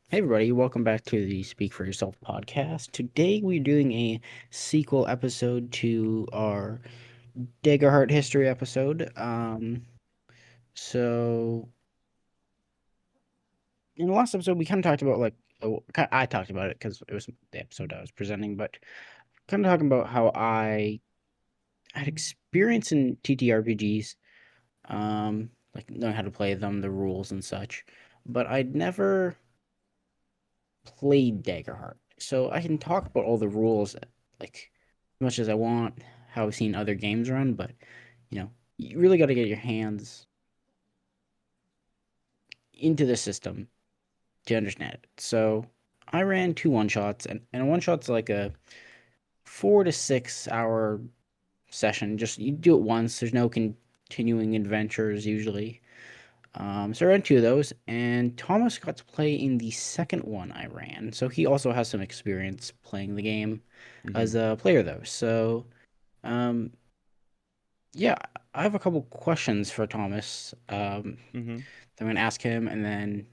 Hey everybody, welcome back to the Speak for Yourself podcast. Today we're doing a sequel episode to our Daggerheart history episode. So in the last episode we kind of talked about I talked about it because it was the episode I was presenting, but kind of talking about how I had experience in TTRPGs, like knowing how to play them, the rules and such, but I'd never played Daggerheart, so I can talk about all the rules like as much as I want, how I've seen other games run, but you really got to get your hands into the system to understand it. So I ran two one shots, and a one shot's like a 4 to 6 hour session. Just you do it once. There's no continuing adventures usually. So I ran two of those, and Thomas got to play in the second one I ran. So he also has some experience playing the game Mm-hmm. as a player, though. So, um, yeah, I have a couple questions for Thomas. Mm-hmm. I'm gonna ask him, and then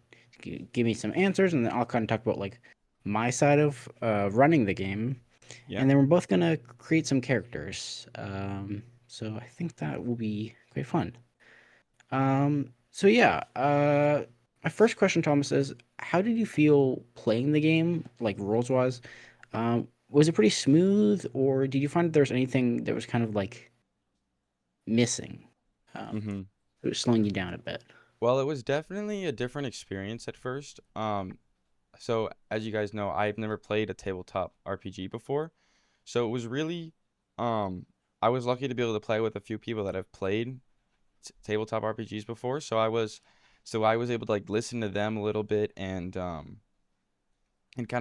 give me some answers, and then I'll kind of talk about like my side of running the game, Yeah. and then we're both gonna create some characters. So I think that will be quite fun. So yeah, my first question, Thomas, is how did you feel playing the game, like rules wise? Was it pretty smooth, or did you find there was anything that was kind of like missing? Um, Mm-hmm. it was slowing you down a bit. Well, it was definitely a different experience at first. So as you guys know, I've never played a tabletop RPG before. So it was really, um, I was lucky to be able to play with a few people that have played tabletop RPGs before. So I was able to like listen to them a little bit and kind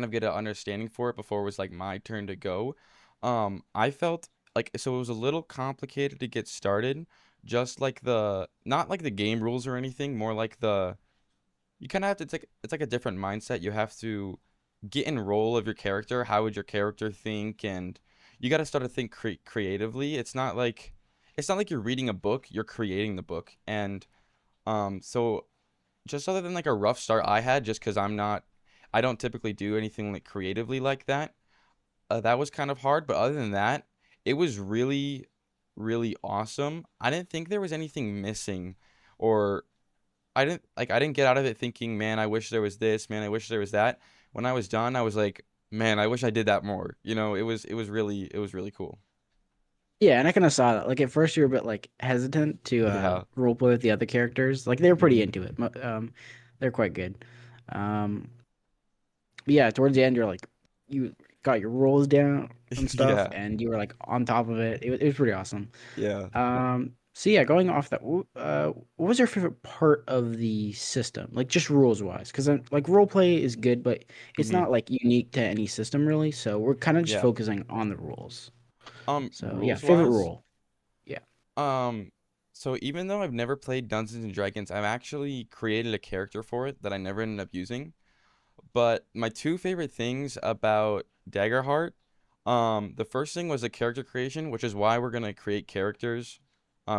of get an understanding for it before it was like my turn to go. I felt like so it was a little complicated to get started, just like the not like the game rules or anything, more like the you kind of have to take it's like a different mindset. You have to get in role of your character. How would your character think? And you got to start to think creatively. It's not like you're reading a book, you're creating the book. And so just other than like a rough start I had, just because I don't typically do anything like creatively like that. That was kind of hard, but other than that, it was really, really awesome. I didn't think there was anything missing, or I didn't get out of it thinking, man, I wish there was this, man, I wish there was that. When I was done, I was like, man, I wish I did that more. It was really cool. Yeah, and I kind of saw that. Like at first, you were a bit like hesitant to Yeah. role play with the other characters. Like they were pretty Hmm. into it. They're quite good. Um, but yeah, towards the end, you're like, you got your roles down and stuff, Yeah. and you were like on top of it. It was pretty awesome. Yeah. So yeah, going off that, what was your favorite part of the system? Like just rules wise, because like role play is good, but it's Hmm. not like unique to any system really. So we're kind of just Yeah. focusing on the rules. So yeah, Rules favorite wise, rule. Yeah. Um, so even though I've never played Dungeons and Dragons, I've actually created a character for it that I never ended up using. But my two favorite things about Daggerheart, the first thing was the character creation, which is why we're gonna create characters,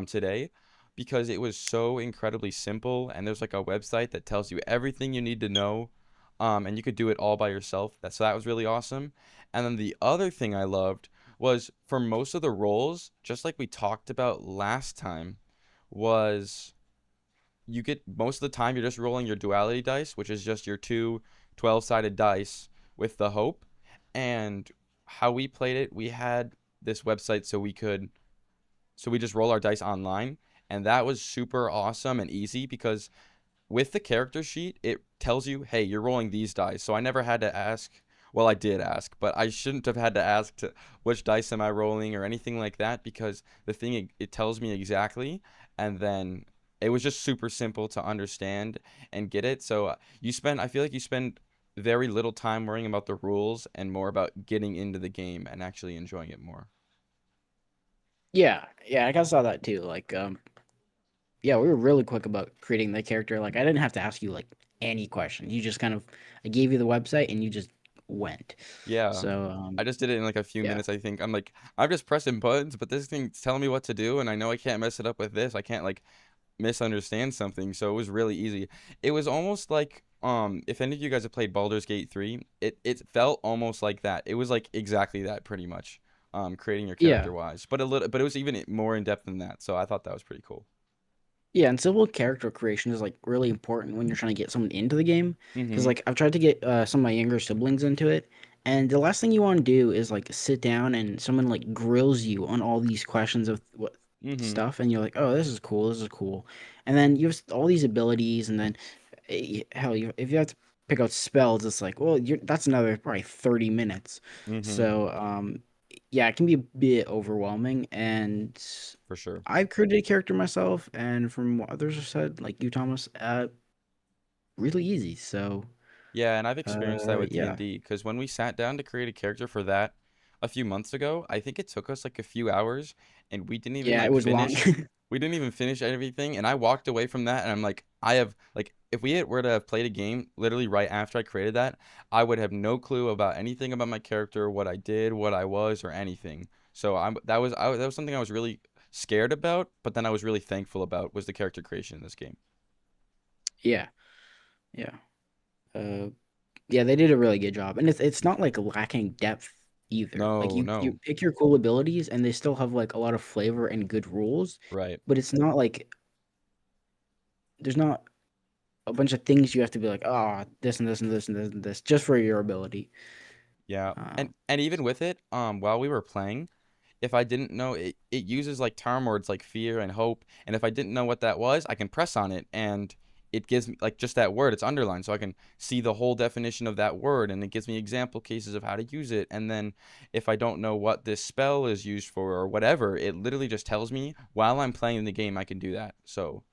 today, because it was so incredibly simple, and there's like a website that tells you everything you need to know, and you could do it all by yourself. So that was really awesome. And then the other thing I loved was for most of the roles, just like we talked about last time, was you get most of the time you're just rolling your duality dice, which is just your two 12-sided dice with the hope. And how we played it, we had this website so we just roll our dice online, and that was super awesome and easy because with the character sheet, it tells you, hey, you're rolling these dice. So I never had to ask. Well, I did ask, but I shouldn't have had to ask which dice am I rolling or anything like that because the thing it tells me exactly, and then it was just super simple to understand and get it. So I feel like you spend very little time worrying about the rules and more about getting into the game and actually enjoying it more. Yeah, yeah, I kind of saw that too. Yeah, we were really quick about creating the character. Like, I didn't have to ask you like any questions. You just kind of, I gave you the website and you just went. Yeah. So, I just did it in like a few yeah, minutes, I think. I'm just pressing buttons, but this thing's telling me what to do, and I know I can't mess it up with this. I can't like misunderstand something, so it was really easy. It was almost like if any of you guys have played Baldur's Gate 3, it felt almost like that. It was like exactly that pretty much. Creating your character Yeah. wise, but a little, but it was even more in depth than that. So I thought that was pretty cool. Yeah, and simple character creation is like really important when you're trying to get someone into the game. Because Mm-hmm. like I've tried to get some of my younger siblings into it, and the last thing you want to do is like sit down and someone like grills you on all these questions of what Mm-hmm. stuff, and you're like, oh, this is cool, this is cool, and then you have all these abilities, and then hell, if you have to pick out spells, it's like, well, that's another probably 30 minutes. Mm-hmm. So yeah, it can be a bit overwhelming, and For sure. I've created a character myself, and from what others have said, like you, Thomas, really easy. So, Yeah, and I've experienced that with yeah, D&D because when we sat down to create a character for that a few months ago, I think it took us like a few hours and we didn't even yeah, it like was long. finish. We didn't even finish everything, and I walked away from that and I'm like, I have like if were to have played a game literally right after I created that, I would have no clue about anything about my character, what I did, what I was, or anything. So that was something I was really scared about, but then I was really thankful about was the character creation in this game. Yeah, yeah, uh, yeah. They did a really good job, and it's not like lacking depth either. Like No, you no. pick your cool abilities, and they still have like a lot of flavor and good rules, Right. but it's not like there's not a bunch of things you have to be like, oh, this and this and this and this and this just for your ability. Yeah. Um, And even with it, while we were playing, if I didn't know it uses like term words like fear and hope, and if I didn't know what that was, I can press on it and it gives me like just that word, it's underlined, so I can see the whole definition of that word and it gives me example cases of how to use it. And then if I don't know what this spell is used for or whatever, it literally just tells me while I'm playing the game I can do that. So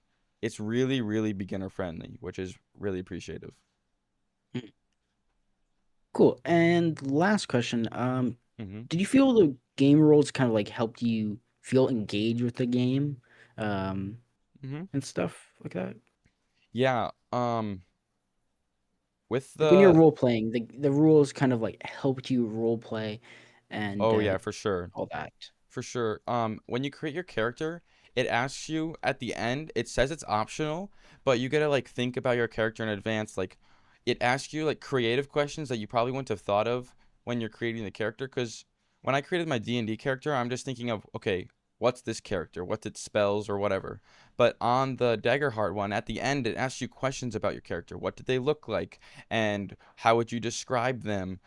it's really, really beginner friendly, which is really appreciative. cool. And last question, Mm-hmm. did you feel the game rules kind of like helped you feel engaged with the game, um, Mm-hmm. and stuff like that? Yeah. With Like when you're the role playing, the rules kind of like helped you role play, and Oh yeah, for sure. all that. For sure. When you create your character, it asks you at the end, it says it's optional, but you gotta like think about your character in advance. Like it asks you like creative questions that you probably wouldn't have thought of when you're creating the character. Because when I created my D&D character, I'm just thinking of, okay, what's this character? What's its spells or whatever. But on the Daggerheart one, at the end, it asks you questions about your character. What did they look like? And how would you describe them?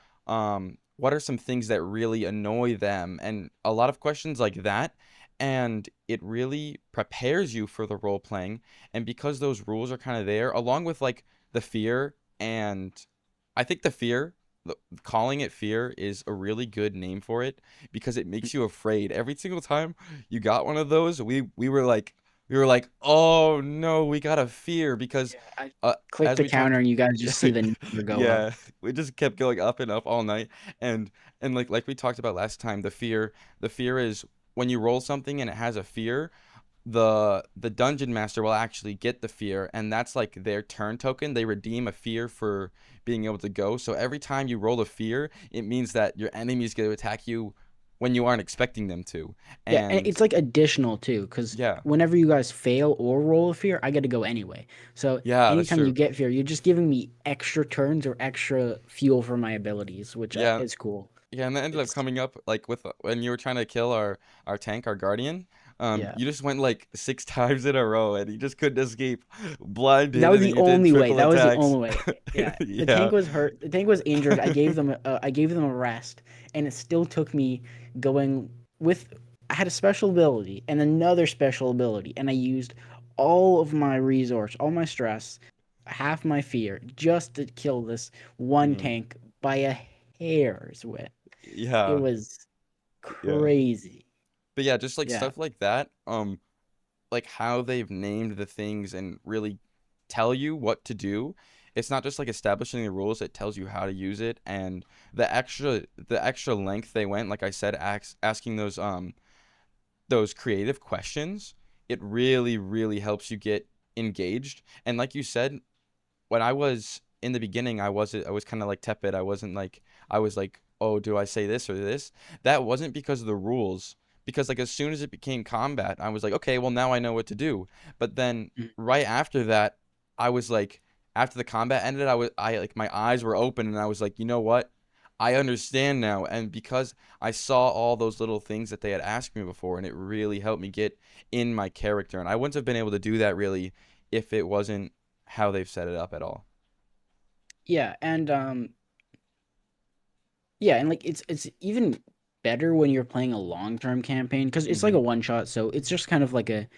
What are some things that really annoy them? And a lot of questions like that. And it really prepares you for the role playing. And because those rules are kind of there, along with like the fear, and I think the fear, calling it fear is a really good name for it because it makes you afraid. Every single time you got one of those, we were like, oh no, we got a fear because Yeah, I uh, click as the we counter talked, and you guys just see the number go up. yeah, we just kept going up and up all night, and like we talked about last time, the fear is when you roll something and it has a fear, the dungeon master will actually get the fear, and that's like their turn token. They redeem a fear for being able to go. So every time you roll a fear, it means that your enemies get to attack you when you aren't expecting them to. Yeah, and And it's like additional too, because yeah, whenever you guys fail or roll a fear, I get to go anyway. So yeah, that's anytime you true. get fear, you're just giving me extra turns or extra fuel for my abilities, which Yeah, is cool. yeah, and that ended up It's coming up like with when you were trying to kill our tank, our guardian. yeah. You just went like 6 times in a row, and he just couldn't escape. Blinded, That was and then the you did only way. triple That was the attacks. only way. Yeah, the Yeah. tank was hurt. The tank was injured. I gave them a rest, and it still took me going with. I had a special ability and another special ability, and I used all of my resource, all my stress, half my fear, just to kill this one Mhm. tank by a hair's width. It Yeah. was Yeah. crazy. But yeah, just like Yeah. stuff like that. Like how they've named the things and really tell you what to do. It's not just like establishing the rules, it tells you how to use it, and the extra length they went, like I said, asking those creative questions, it really, really helps you get engaged. And like you said, when I was in the beginning, I was kind of like tepid. I wasn't like I was like, oh, do I say this or this? That wasn't because of the rules. Because like as soon as it became combat, I was like, okay, well now I know what to do. But then Mm. right after that, I was like, after the combat ended, I like my eyes were open and I was like, you know what? I understand now. And because I saw all those little things that they had asked me before, and it really helped me get in my character. And I wouldn't have been able to do that really if it wasn't how they've set it up at all. Yeah, and yeah, and like it's even better when you're playing a long-term campaign because it's like Mm-hmm. a one shot, so it's just kind of like a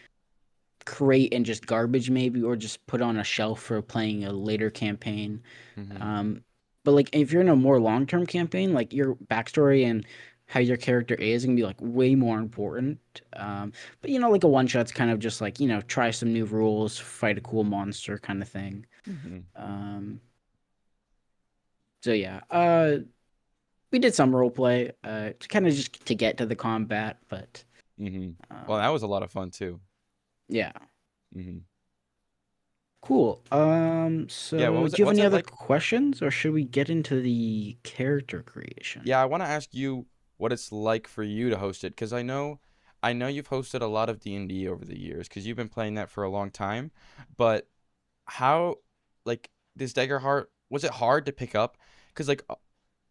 create and just garbage maybe, or just put on a shelf for playing a later campaign. Mm-hmm. Um, but like if you're in a more long term campaign, like your backstory and how your character is gonna be like way more important. But like a one shot's kind of just like try some new rules, fight a cool monster kind of thing. Mm-hmm. Um, so yeah, we did some role play, to kind of just to get to the combat, but Mm-hmm. Well, um, that was a lot of fun too. yeah, Mm-hmm. cool. Yeah, what So was do it? you have What's any it other like? questions, or should we get into the character creation? Yeah, I want to ask you what it's like for you to host it because I know you've hosted a lot of D&D over the years because you've been playing that for a long time. But how, like, this Daggerheart, was it hard to pick up? Because, like,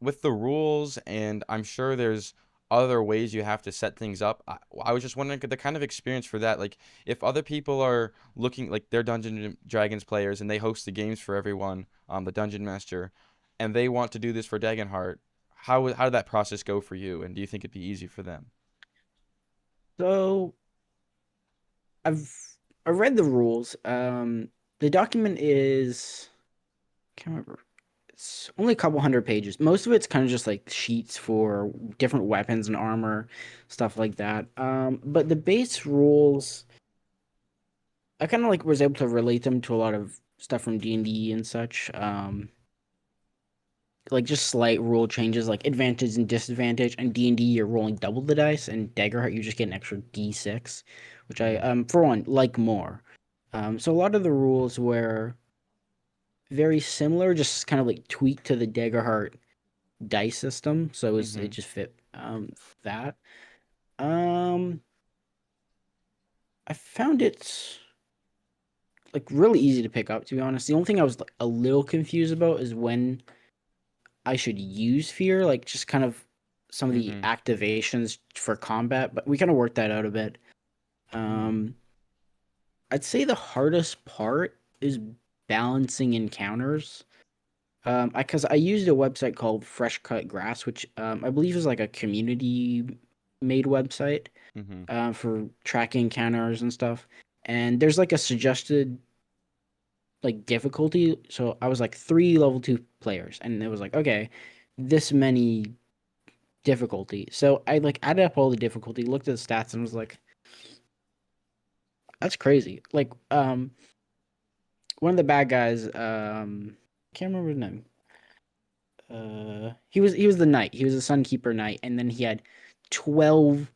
with the rules, and I'm sure there's other ways you have to set things up. I was just wondering the kind of experience for that. Like, if other people are looking, like, they're Dungeons and Dragons players and they host the games for everyone, the Dungeon Master, and they want to do this for Dagenhart, how did that process go for you? And do you think it'd be easy for them? So I've I read the rules. The document is can't remember. It's only a couple hundred pages. Most of it's kind of just like sheets for different weapons and armor, stuff like that. But the base rules, I kind of like was able to relate them to a lot of stuff from D&D and such. Like just slight rule changes, like advantage and disadvantage. And D&D, you're rolling double the dice, and Daggerheart, you just get an extra D6, which I Mm-hmm. for one like more. So a lot of the rules were very similar, just kind of like tweaked to the Daggerheart dice system, so it Mm-hmm. just fit that. Um, I found it like really easy to pick up. To be honest, the only thing I was like a little confused about is when I should use fear, like just kind of some of the Mm-hmm. activations for combat. But we kind of worked that out a bit. Mm-hmm. Um, I'd say the hardest part is balancing encounters. Because I used a website called Fresh Cut Grass, which I believe is like a community made website Mm-hmm. for tracking encounters and stuff. And there's like a suggested like difficulty. So I was like three level two players, and it was like okay, this many difficulty. So I like added up all the difficulty, looked at the stats, and was like, that's crazy. Like one of the bad guys, can't remember his name. He was the knight. He was a Sunkeeper knight, and then he had 12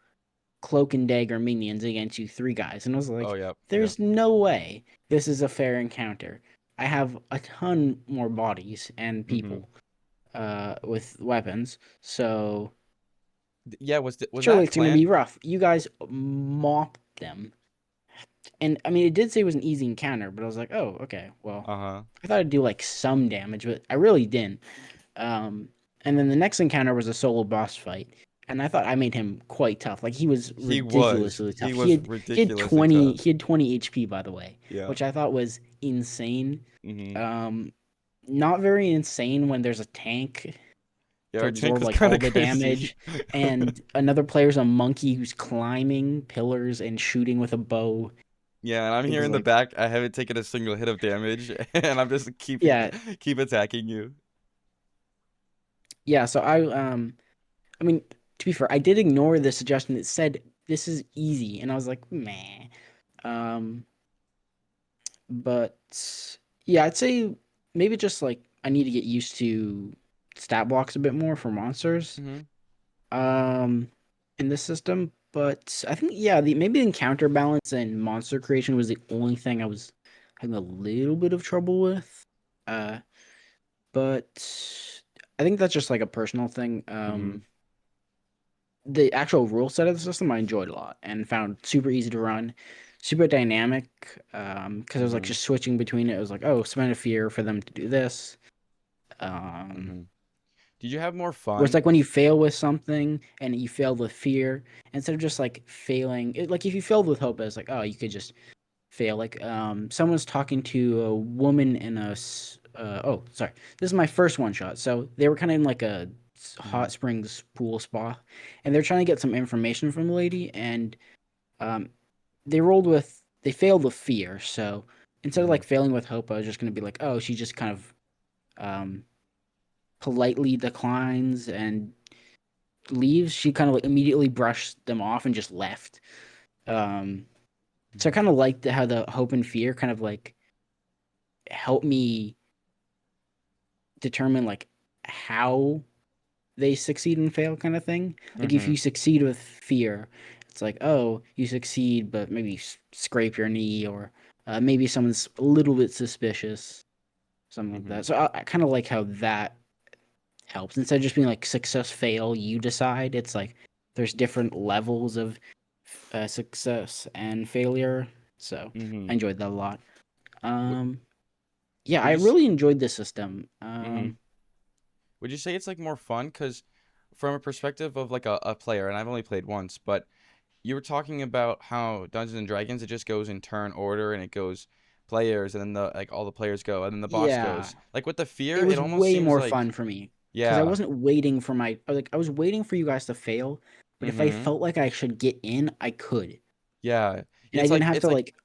cloak and dagger minions against you three guys, and I was Oh, like, yep. Yep. there's no way this is a fair encounter. I have a ton more bodies and Mm-hmm. people with weapons, so Yeah, was surely that it's gonna be planned? rough. You guys mop them. And I mean, it did say it was an easy encounter, but I was like, oh, okay, well, Uh-huh. I thought I'd do like some damage, but I really didn't. Um, and then the next encounter was a solo boss fight, and I thought I made him quite tough. Like he was ridiculously He tough. He was had he had ridiculously 20 tough. he had 20 HP by the way, Yeah. which I thought was insane. Mm-hmm. Um, not very insane when there's a tank Yeah, to our tank absorb was like kind all of the crazy. damage, and another player's a monkey who's climbing pillars and shooting with a bow. Yeah, and I'm It here was in the like, back. I haven't taken a single hit of damage, and I'm just yeah, keep attacking you. yeah. So I mean, to be fair, I did ignore the suggestion that said this is easy, and I was like, meh. Um, but yeah, I'd say maybe just like I need to get used to stat blocks a bit more for monsters. Mm-hmm. Um, in this system, but I think yeah, the maybe encounter balance and monster creation was the only thing I was having a little bit of trouble with. Uh, but I think that's just like a personal thing. Mm-hmm. The actual rule set of the system I enjoyed a lot and found super easy to run. super dynamic because it was like Mm-hmm. just switching between it. It was like, oh, spend a fear for them to do this. Um, Mm-hmm. Did you have more where it's fun? like when you fail with something and you fail with fear, instead of just like failing, like if you failed with hope, it's like, oh, you could just fail. Like someone's talking to a woman in oh, sorry, this is my first one shot. So they were kind of in like a Mm-hmm. hot springs pool spa, and they're trying to get some information from the lady, and um they failed with fear. So instead of Mm-hmm. like failing with hope, I was just gonna be like, oh, she just kind of um politely declines and leaves. She kind of like immediately brushed them off and just left. Um, so I kind of liked how the hope and fear kind of like helped me determine like how they succeed and fail kind of thing. Like if Mm-hmm. you succeed with fear, it's like, oh, you succeed, but maybe scrape your knee, or maybe someone's a little bit suspicious, something like Mm-hmm. that. So I kind of like how that helps instead of just being like success fail. You decide. It's like there's different levels of success and failure. So Mm-hmm. I enjoyed that a lot. Would, Um, yeah, would I you s- really enjoyed this system. mm-hmm. Would you say it's like more fun? Because from a perspective of like a player, and I've only played once, but you were talking about how Dungeons and Dragons, it just goes in turn order and it goes players and then the like all the players go and then the boss Yeah, goes. Like with the it fear, it was almost way seems more fun like for me because I yeah. wasn't waiting for I was waiting for you guys to fail, but if I Mm-hmm. felt like I should get in, I could, Yeah. and I It's didn't like have it's to like like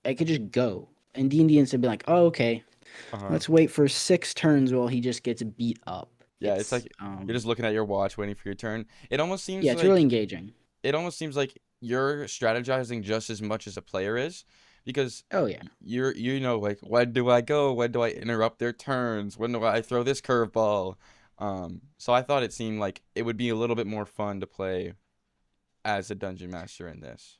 I could just go. And D&D instead be like, oh, okay, uh-huh. let's wait for 6 turns while he just gets beat up. Yeah, it's like you're just looking at your watch waiting for your turn. It almost Yeah, seems it's really like engaging. you're strategizing just as much as a player is because Oh yeah. you know like when do I go? When do I interrupt their turns? When do I throw this curveball? So I thought it seemed like it would be a little bit more fun to play as a dungeon master in this.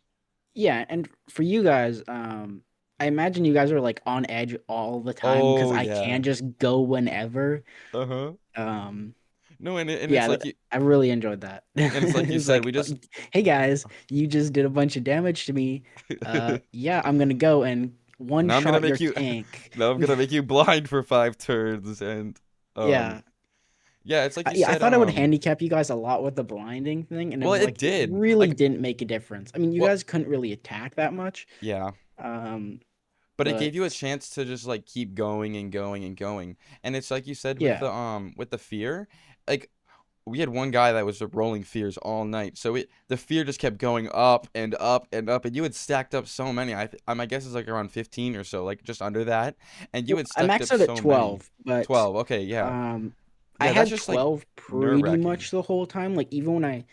Yeah, and for you guys, I imagine you guys are like on edge all the time because Oh I yeah. can just go whenever. Uh-huh. Um, No, and it's yeah, like you I really enjoyed that. and it's like you It's said, like, we just hey guys, you just did a bunch of damage to me. Yeah, I'm gonna go and one now I'm gonna shot your make you tank. now I'm gonna make you blind for 5 turns and um Yeah. yeah, it's like you Yeah, I said, thought I would handicap you guys a lot with the blinding thing, and it well was it like it did. really Like didn't make a difference. I mean, you well guys couldn't really attack that much, yeah. um, But it but gave you a chance to just like keep going and going and going. And it's like you said yeah, with the fear, like we had one guy that was rolling fears all night. So the fear just kept going up and up and up and you had stacked up so many. My guess is like around 15 or so, like just under that. And you well, had I stacked maxed up out at so many. 12, but 12. Okay, yeah. um, I Yeah, that's had just like 12 pretty nerve-wracking. much the whole time. Like even when I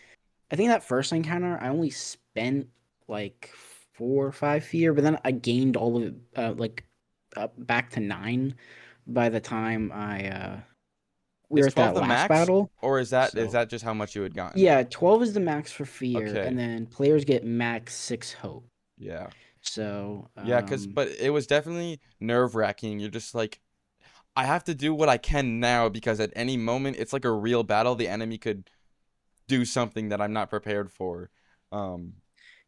think that first encounter, I only spent like 4 or 5 fear, but then I gained all of it, like up back to 9 by the time we Is were at 12 that the last max battle. or is So that just how much you had gotten? yeah, 12 is the max for fear, and Okay. then players get max 6 hope. Yeah. So Yeah, but it was definitely nerve-wracking. You're just like I have to do what I can now because at any moment it's like a real battle. The enemy could do something that I'm not prepared for. Um,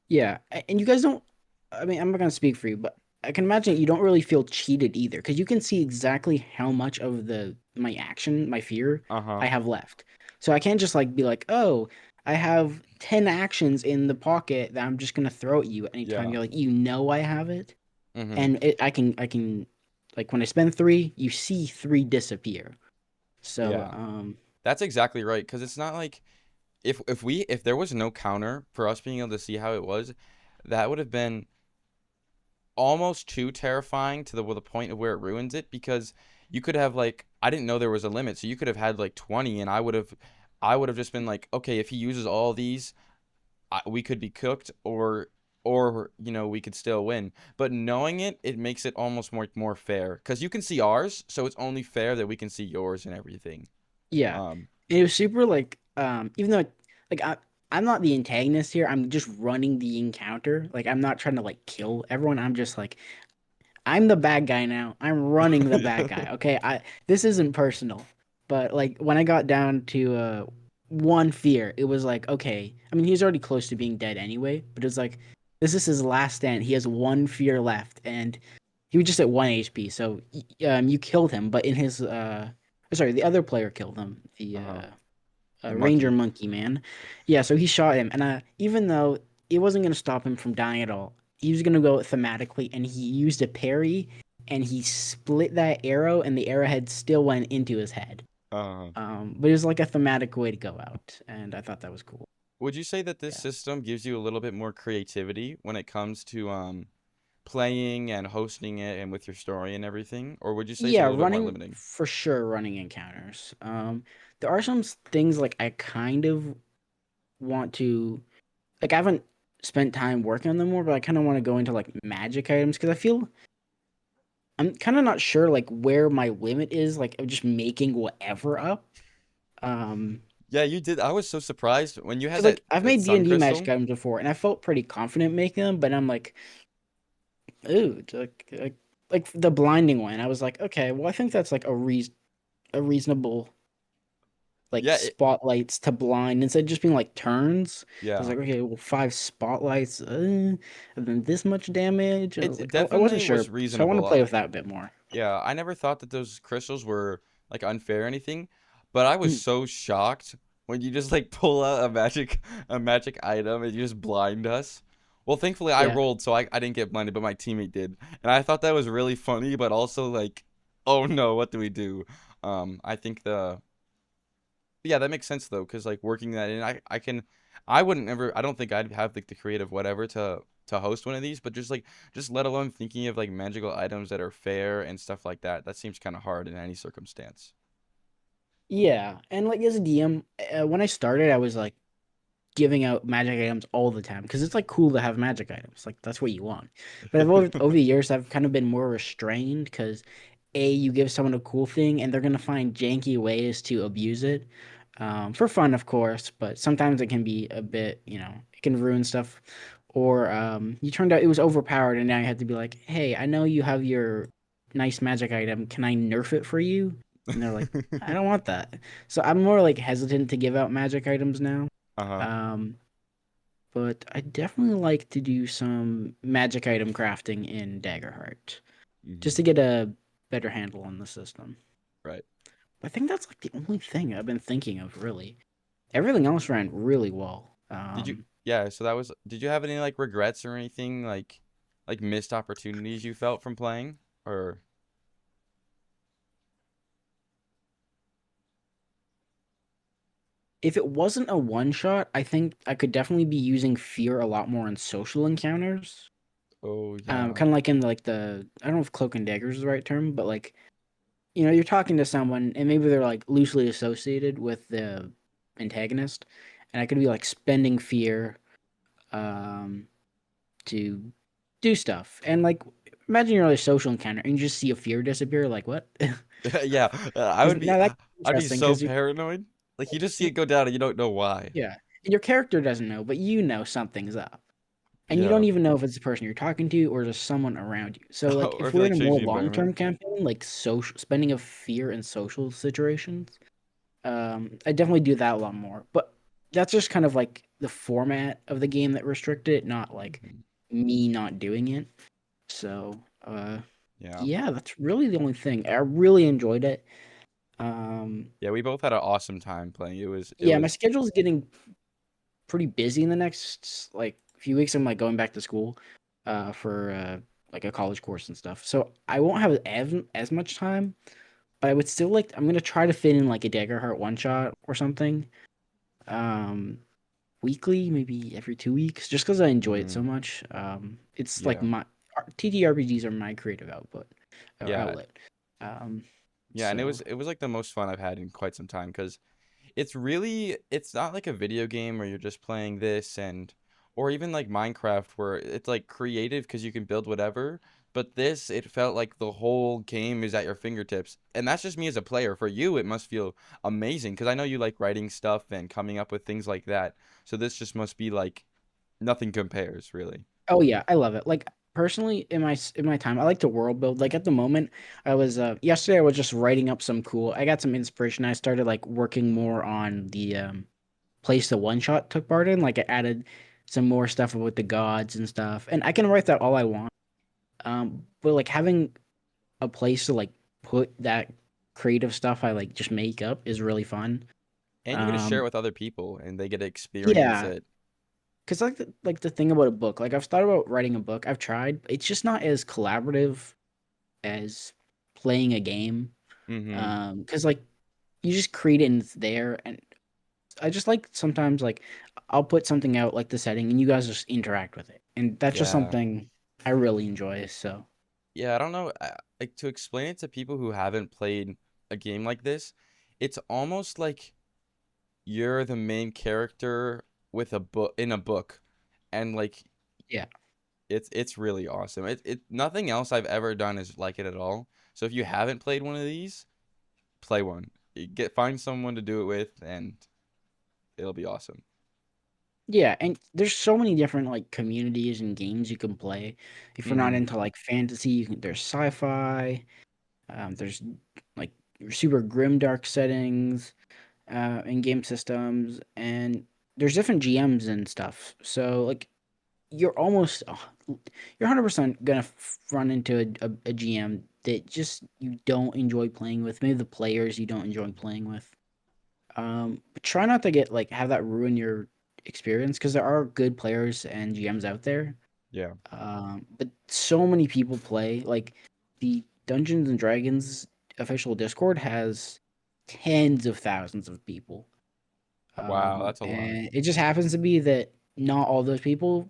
yeah, and you guys don't. I mean, I'm not gonna speak for you, but I can imagine you don't really feel cheated either, because you can see exactly how much of the my action, my fear, uh-huh. I have left. So I can't just like be like, oh, I have 10 actions in the pocket that I'm just gonna throw at you at any time. Yeah. You're like, you know, I have it, Mm-hmm. and I can, like when I spend 3, you see 3 disappear. So Yeah. That's exactly right. Because it's not like if there was no counter for us being able to see how it was, that would have been almost too terrifying to the point of where it ruins it because you could have like I didn't know there was a limit, so you could have had like 20 and I would have just been like, okay, if he uses all these, we could be cooked or you know we could still win. But knowing it, it makes it almost more fair because you can see ours, so it's only fair that we can see yours and everything. yeah, Um, and it was super like even though like I'm not the antagonist here. I'm just running the encounter. Like I'm not trying to like kill everyone. I'm just like I'm the bad guy now. I'm running the bad guy. Okay, I this isn't personal, but like when I got down to one fear, it was like okay. I mean, he's already close to being dead anyway, but it's like this is his last stand. He has one fear left, and he was just at one HP. So you killed him, but in his sorry, the other player killed him. The Uh-huh. The Ranger monkey. Monkey Man. Yeah, so he shot him, and even though it wasn't gonna stop him from dying at all, he was gonna go thematically, and he used a parry, and he split that arrow, and the arrowhead still went into his head. Uh, But it was like a thematic way to go out, and I thought that was cool. would you say that this Yeah. system gives you a little bit more creativity when it comes to playing and hosting it and with your story and everything? Or would you say it's a Yeah, little bit more running limiting? for sure, running encounters. There are some things like I kind of want to like I haven't spent time working on them more, but I kind of want to go into like magic items because I feel I'm kind of not sure like where my limit is like of just making whatever up. Um, Yeah, you did. I was so surprised when you had because like I've that made D sun and D magic crystal. items before, and I felt pretty confident making them, but I'm like, ooh, like the blinding one. I was like, okay, well I think that's like a reasonable like Yeah, spotlights to blind instead of just being like turns. So I was yeah. like, okay, well, five spotlights, and then this much damage. I was It like, I wasn't definitely sure, was so I want to reasonable. play with that a bit more. Yeah, I never thought that those crystals were like unfair or anything, but I was Mm, so shocked when you just like pull out a magic item and you just blind us. Well, thankfully I yeah, rolled, so I didn't get blinded, but my teammate did. And I thought that was really funny, but also like, oh no, what do we do? I think the Yeah, that makes sense though, because like working that in, I wouldn't ever, I don't think I'd have like the creative whatever to host one of these, but just let alone thinking of like magical items that are fair and stuff like that. That seems kind of hard in any circumstance. yeah, and like as a DM, when I started, I was like giving out magic items all the time because it's like cool to have magic items. Like that's what you want. But over the years, I've kind of been more restrained because you give someone a cool thing and they're gonna find janky ways to abuse it, for fun, of course. But sometimes it can be a bit, it can ruin stuff. Or you turned out it was overpowered, and now you have to be like, hey, I know you have your nice magic item. Can I nerf it for you? And they're like, I don't want that. So I'm more like hesitant to give out magic items now. Uh-huh. Um, but I definitely like to do some magic item crafting in Daggerheart just Hmm. to get a better handle on the system. Right. I think that's like the only thing I've been thinking of really. Everything else ran really well. Did you Yeah, so that was did you have any like regrets or anything like missed opportunities you felt from playing or If it wasn't a one shot, I think I could definitely be using fear a lot more in social encounters. oh yeah. Kind of like in like I don't know if cloak and dagger is the right term, but like you're talking to someone and maybe they're like loosely associated with the antagonist, and I could be like spending fear um to do stuff. And like imagine you're at a social encounter and you just see a fear disappear, like what? Yeah, Because now that's I'd be interesting so because paranoid. Like you just see you it go down and you don't know why. yeah. And your character doesn't know, but you know something's up. And you Yeah. don't even know if it's the person you're talking to or just someone around you. So like Or if if you we're like in a change more the environment. long-term campaign, like social spending of fear in social situations, I definitely do that a lot more. But that's just kind of like the format of the game that restricted it, not like Mhm. me not doing it. So Yeah. yeah, that's really the only thing. I really enjoyed it. Um Yeah, we both had an awesome time playing. It yeah, my was schedule's getting pretty busy in the next like few weeks. I'm like going back to school for like a college course and stuff. So I won't have as much time, but I would still like I'm gonna try to fit in like a Daggerheart one shot or something. Um Weekly, maybe every 2 weeks, just because I enjoy it so mhm. much. It's like Yeah. my TTRPGs are my creative output or Yeah. outlet. Um Yeah, and so it was like the most fun I've had in quite some time because it's not like a video game where you're just playing this and or even like Minecraft where it's like creative because you can build whatever, but this it felt like the whole game is at your fingertips. And that's just me as a player. For you, it must feel amazing because I know you like writing stuff and coming up with things like that. So this just must be like nothing compares, really. Oh yeah, I love it. Like personally, in my time, I like to world build. Like at the moment, I was yesterday I was just writing up some cool. I got some inspiration. I started like working more on the place the one shot took part in. Like I added some more stuff about the gods and stuff. And I can write that all I want. But like having a place to like put that creative stuff I like just make up is really fun. And you get to share it Um, with other people, and they get to experience yeah, it. because like the thing about a book, like I've thought about writing a book. I've tried. It's just not as collaborative as playing a game. Mm-hmm. Because like you just create it and it's there, and I just like sometimes like I'll put something out like the setting, and you guys just interact with it, and that's just Yeah. something I really enjoy. So Yeah, I don't know. Like to explain it to people who haven't played a game like this, it's almost like you're the main character with a book in a book, and like yeah, it's really awesome. It nothing else I've ever done is like it at all. So if you haven't played one of these, play one. Find someone to do it with, and it'll be awesome. yeah, and there's so many different like communities and games you can play. If you're not Mm-hmm. into like fantasy, there's sci-fi. There's like super grim dark settings in game systems, and there's different GMs and stuff. So like you're almost you're 100% gonna run into a GM that just you don't enjoy playing with. Maybe the players you don't enjoy playing with. But try not to get like have that ruin your experience because there are good players and GMs out there. Yeah. But so many people play like the Dungeons and Dragons official Discord has tens of thousands of people. Wow, that's a lot. And it just happens to be that not all those people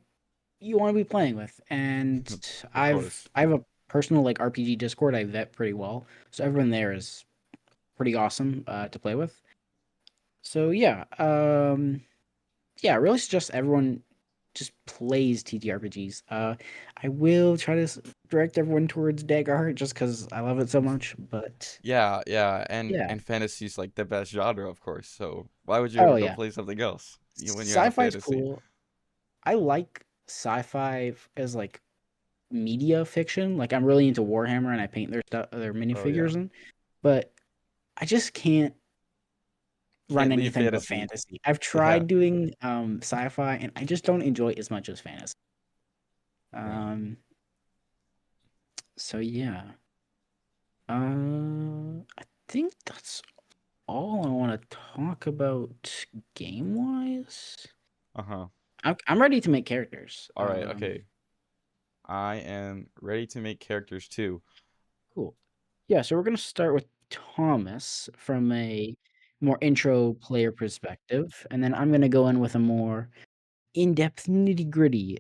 you want to be playing with. And Of course. I have a personal like RPG Discord I vet pretty well, so everyone there is pretty awesome to play with. So yeah, I really suggest everyone just plays TTRPGs. I will try to direct everyone towards Daggerheart just because I love it so much. But Yeah, yeah, yeah, and fantasy's like the best genre, of course. So why would you oh ever go yeah, play something else when you have sci-fi is fantasy? cool. I like sci-fi as like media fiction. Like I'm really into Warhammer and I paint their stuff, their Oh yeah, minifigures, and but I just can't run can't leave anything but fantasy. fantasy. I've Yeah, tried doing sci-fi and I just don't enjoy it as much as fantasy. yeah. Um, so yeah. I think that's all I want to talk about game wise. Uh-huh. I'm ready to make characters. All right, okay. I am ready to make characters too. Cool. Yeah, so we're gonna start with Thomas from a more intro player perspective, and then I'm gonna go in with a more in-depth, nitty-gritty,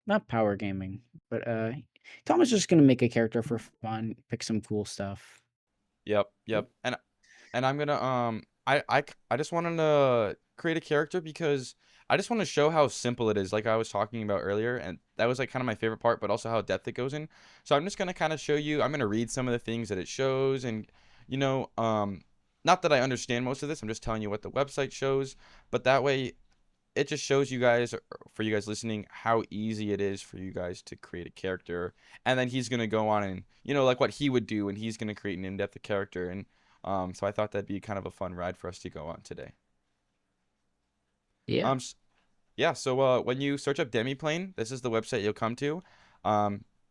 not power gaming, but Thomas is just gonna make a character for fun, pick some cool stuff. Yep, yep. And I'm gonna I just wanted to create a character because I just want to show how simple it is, like I was talking about earlier, and that was like kind of my favorite part, but also how depth it goes in. So I'm just gonna kind of show you. I'm gonna read some of the things that it shows, and you know, not that I understand most of this. I'm just telling you what the website shows, but that way it just shows you guys, for you guys listening, how easy it is for you guys to create a character. And then he's gonna go on and like what he would do, and he's gonna create an in-depth character. And so I thought that'd be kind of a fun ride for us to go on today. Yeah. um s- yeah, so when you search up Demiplane, this is the website you'll come to.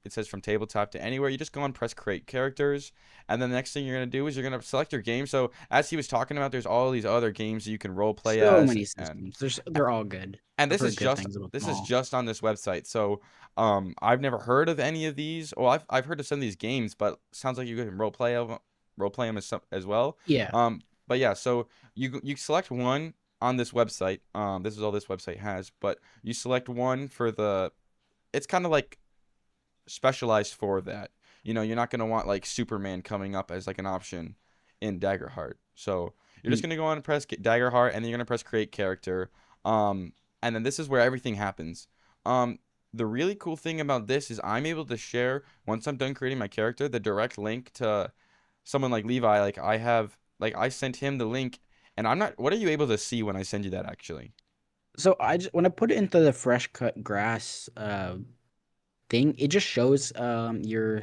It says from tabletop to anywhere. You just go and press create characters, and then the next thing you're gonna do is you're gonna select your game. So as he was talking about, there's all these other games that you can role play So as, many and systems. They're all good. and I've heard good things about this them is all. just on this website. So I've never heard of any of these. Well, I've heard of some of these games, but sounds like you can role play them as well. Yeah. But yeah, so you select one on this website. This is all this website has, but you select one for the. It's kind of like specialized for that. You're not gonna want like Superman coming up as like an option in Daggerheart. So you're just Mm. gonna go on and press Daggerheart, and then you're gonna press create character. Um, and then this is where everything happens. Um, the really cool thing about this is I'm able to share, once I'm done creating my character, the direct link to someone like Levi. Like I sent him the link, and I'm not. What are you able to see when I send you that actually? So I just when I put it into the fresh cut grass thing, it just shows your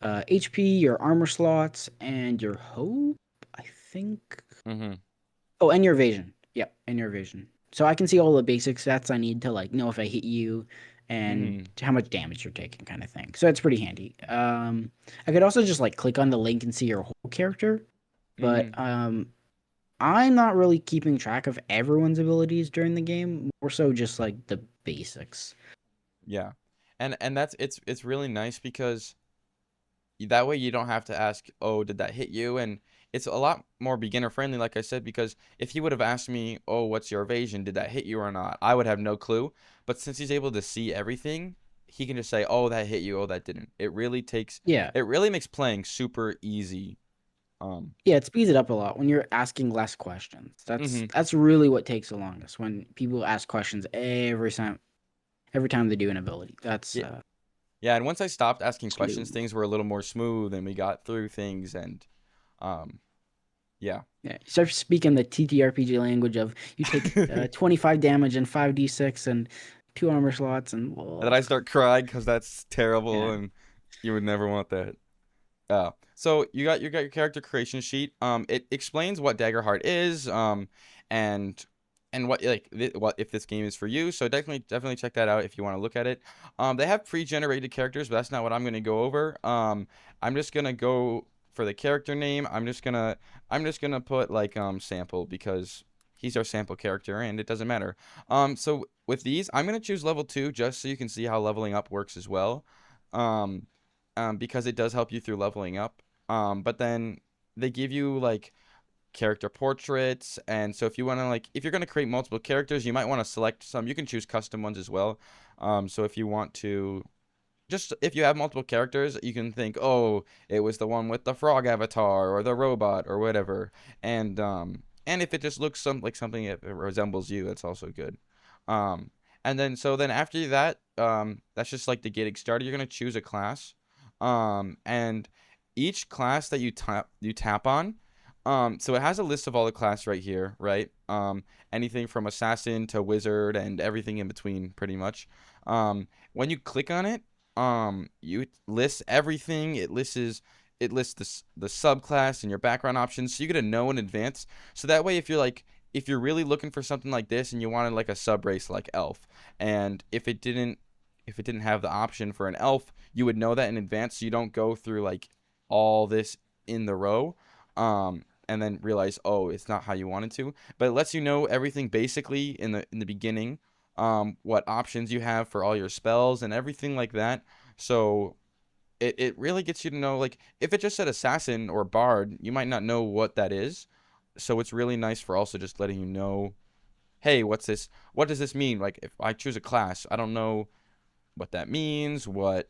HP, your armor slots, and your hope. I think. Mm-hmm. Oh, and your evasion. Yep, and your evasion. So I can see all the basic stats I need to like know if I hit you and Mm-hmm. how much damage you're taking, kind of thing. So it's pretty handy. I could also just like click on the link and see your whole character, but Mm-hmm. I'm not really keeping track of everyone's abilities during the game. More so, just like the basics. Yeah. And that's it's really nice because that way you don't have to ask, oh, did that hit you? And it's a lot more beginner friendly, like I said, because if he would have asked me, oh, what's your evasion? Did that hit you or not? I would have no clue. But since he's able to see everything, he can just say, oh, that hit you. Oh, that didn't. Yeah, It really makes playing super easy. Um, yeah, it speeds it up a lot when you're asking less questions. That's hmm that's really what takes the longest when people ask questions every time they do an ability. That's yeah, yeah. And once I stopped asking slow. questions, things were a little more smooth and we got through things. And um, yeah. Yeah, you start speaking the TTRPG language of you take 25 damage and 5d6 and 2 armor slots and And then I start crying because that's terrible yeah, and you would never want that. So you got your character creation sheet. It explains what Daggerheart is. And what what if this game is for you. So definitely check that out if you want to look at it. They have pre-generated characters, but that's not what I'm gonna go over. I'm just gonna go for the character name. I'm just gonna put like sample because he's our sample character and it doesn't matter. So with these, I'm gonna choose level 2 just so you can see how leveling up works as well. Um, because it does help you through leveling up. But then they give you like character portraits, and so if you want to if you're going to create multiple characters, you might want to select some. You can choose custom ones as well. So if you want to just if you have multiple characters, you can think, oh, it was the one with the frog avatar or the robot or whatever. And if it just looks like something that resembles you, that's also good. Um, and then after that, that's just like the getting started. You're gonna choose a class, and each class that you tap on, so it has a list of all the class right here, right? Anything from assassin to wizard and everything in between, pretty much. When you click on it, you lists everything. It lists the subclass and your background options, so you get to know in advance. So that way, if you're really looking for something like this and you wanted like a sub race like elf, and if it didn't have the option for an elf, you would know that in advance, so you don't go through like all this in the row, and then realize, oh, it's not how you wanted to. But it lets you know everything basically in the beginning, what options you have for all your spells and everything like that. So it really gets you to know, like, if it just said assassin or bard, you might not know what that is. So it's really nice for also just letting you know, hey, what's this? What does this mean? Like, if I choose a class, I don't know what that means, what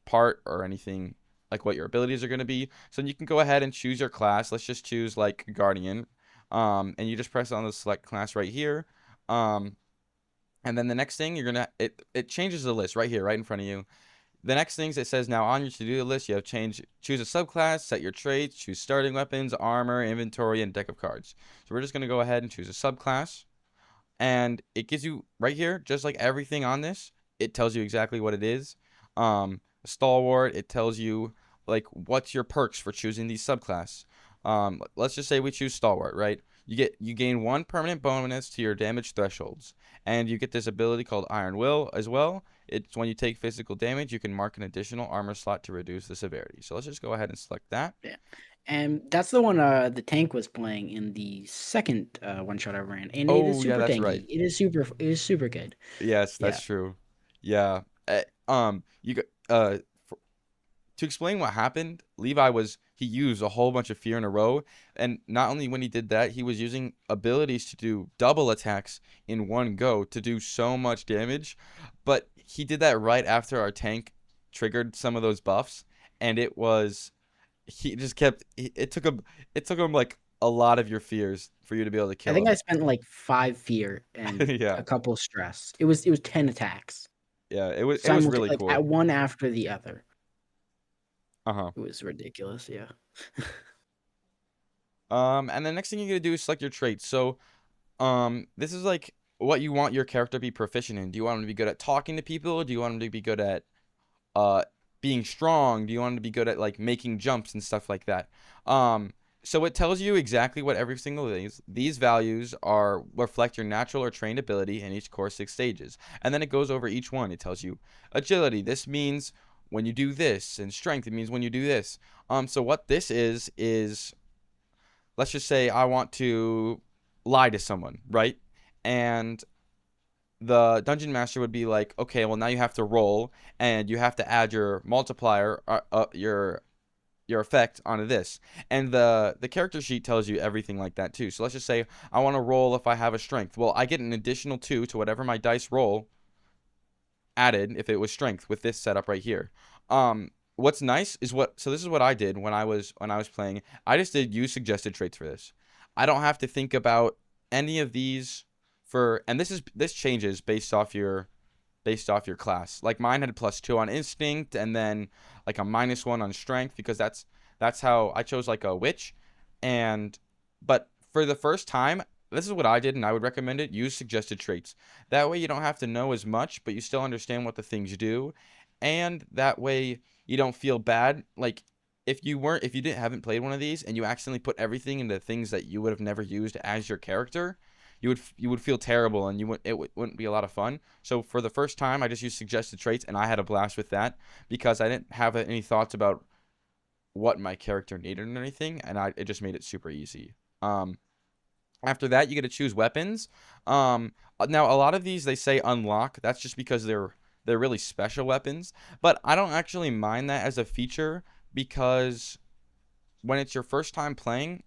part or anything, like what your abilities are going to be. So you can go ahead and choose your class. Let's just choose like Guardian. And you just press on the select class right here. Um, and then the next thing it changes the list right here, right in front of you. The next things it says now on your to-do list, you have choose a subclass, set your traits, choose starting weapons, armor, inventory, and deck of cards. So we're just going to go ahead and choose a subclass, and it gives you right here, just like everything on this, it tells you exactly what it is. Stalwart, it tells you like what's your perks for choosing these subclass. Let's just say we choose Stalwart, right? You gain one permanent bonus to your damage thresholds, and you get this ability called Iron Will as well. It's when you take physical damage, you can mark an additional armor slot to reduce the severity. So let's just go ahead and select that. yeah. And that's the one the tank was playing in the second one shot I ran, and it is Oh yeah, super that's right. tanky. It is super good. Yes, Yeah. that's true. Yeah. You got to explain what happened. He used a whole bunch of fear in a row, and not only when he did that, he was using abilities to do double attacks in one go to do so much damage. But he did that right after our tank triggered some of those buffs, and he just kept. It took him like a lot of your fears for you to be able to I kill think I him. spent like 5 fear and Yeah, a couple stress. It was 10 attacks yeah. It was simultaneously, really like cool. at one after the other. Uh huh. It was ridiculous. Yeah. And the next thing you're gonna do is select your traits. So this is like what you want your character to be proficient in. Do you want him to be good at talking to people? Do you want him to be good at uh being strong? Do you want him to be good at like making jumps and stuff like that? So it tells you exactly what every single of these values are reflect your natural or trained ability in each course 6 stages. And then it goes over each one. It tells you agility. This means when you do this, and strength. It means when you do this. So what this is let's just say I want to lie to someone, right? And the dungeon master would be like, okay, well now you have to roll, and you have to add your multiplier, your effect onto this. And the character sheet tells you everything like that too. So let's just say I want to roll if I have a strength. Well, I get an additional 2 to whatever my dice roll added if it was strength with this setup right here. What's nice is what so this is what I did when I was playing. I just did use suggested traits for this. I don't have to think about any of these for and this changes based off your class. Like mine had a +2 on instinct and then like a -1 on strength because that's how I chose like a witch. And but for the first time, this is what I did and I would recommend it. Use suggested traits. That way you don't have to know as much, but you still understand what the things do. And that way you don't feel bad. Like if you didn't haven't played one of these and you accidentally put everything into things that you would have never used as your character, you would feel terrible and wouldn't be a lot of fun. So for the first time, I just used suggested traits and I had a blast with that because I didn't have any thoughts about what my character needed or anything, and it just made it super easy. Um, After that, you get to choose weapons. Now a lot of these they say unlock. That's just because they're really special weapons, but I don't actually mind that as a feature because when it's your first time playing,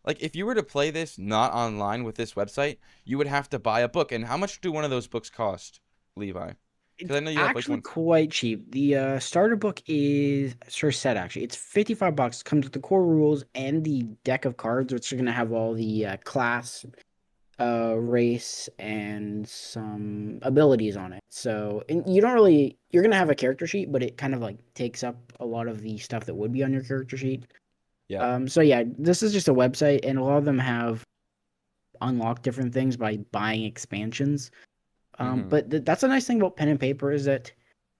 like if you were to play this not online with this website, you would have to buy a book. And how much do one of those books cost, Levi? Because It's I know you have like actually one. quite cheap. The starter book is for set actually. It's $55. Comes with the core rules and the deck of cards, which are gonna have all the class, race, and some abilities on it. So and you don't really you're gonna have a character sheet, but it kind of like takes up a lot of the stuff that would be on your character sheet. Yeah. So yeah, this is just a website, and a lot of them have unlocked different things by buying expansions. Mm-hmm. But that's a nice thing about pen and paper is that,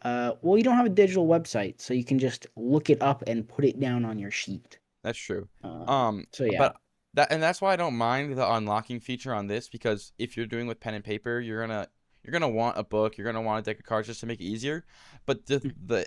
well, you don't have a digital website, so you can just look it up and put it down on your sheet. That's true. So yeah, But that's why I don't mind the unlocking feature on this because if you're doing with pen and paper, you're gonna want a book, you're gonna want a deck of cards just to make it easier. But the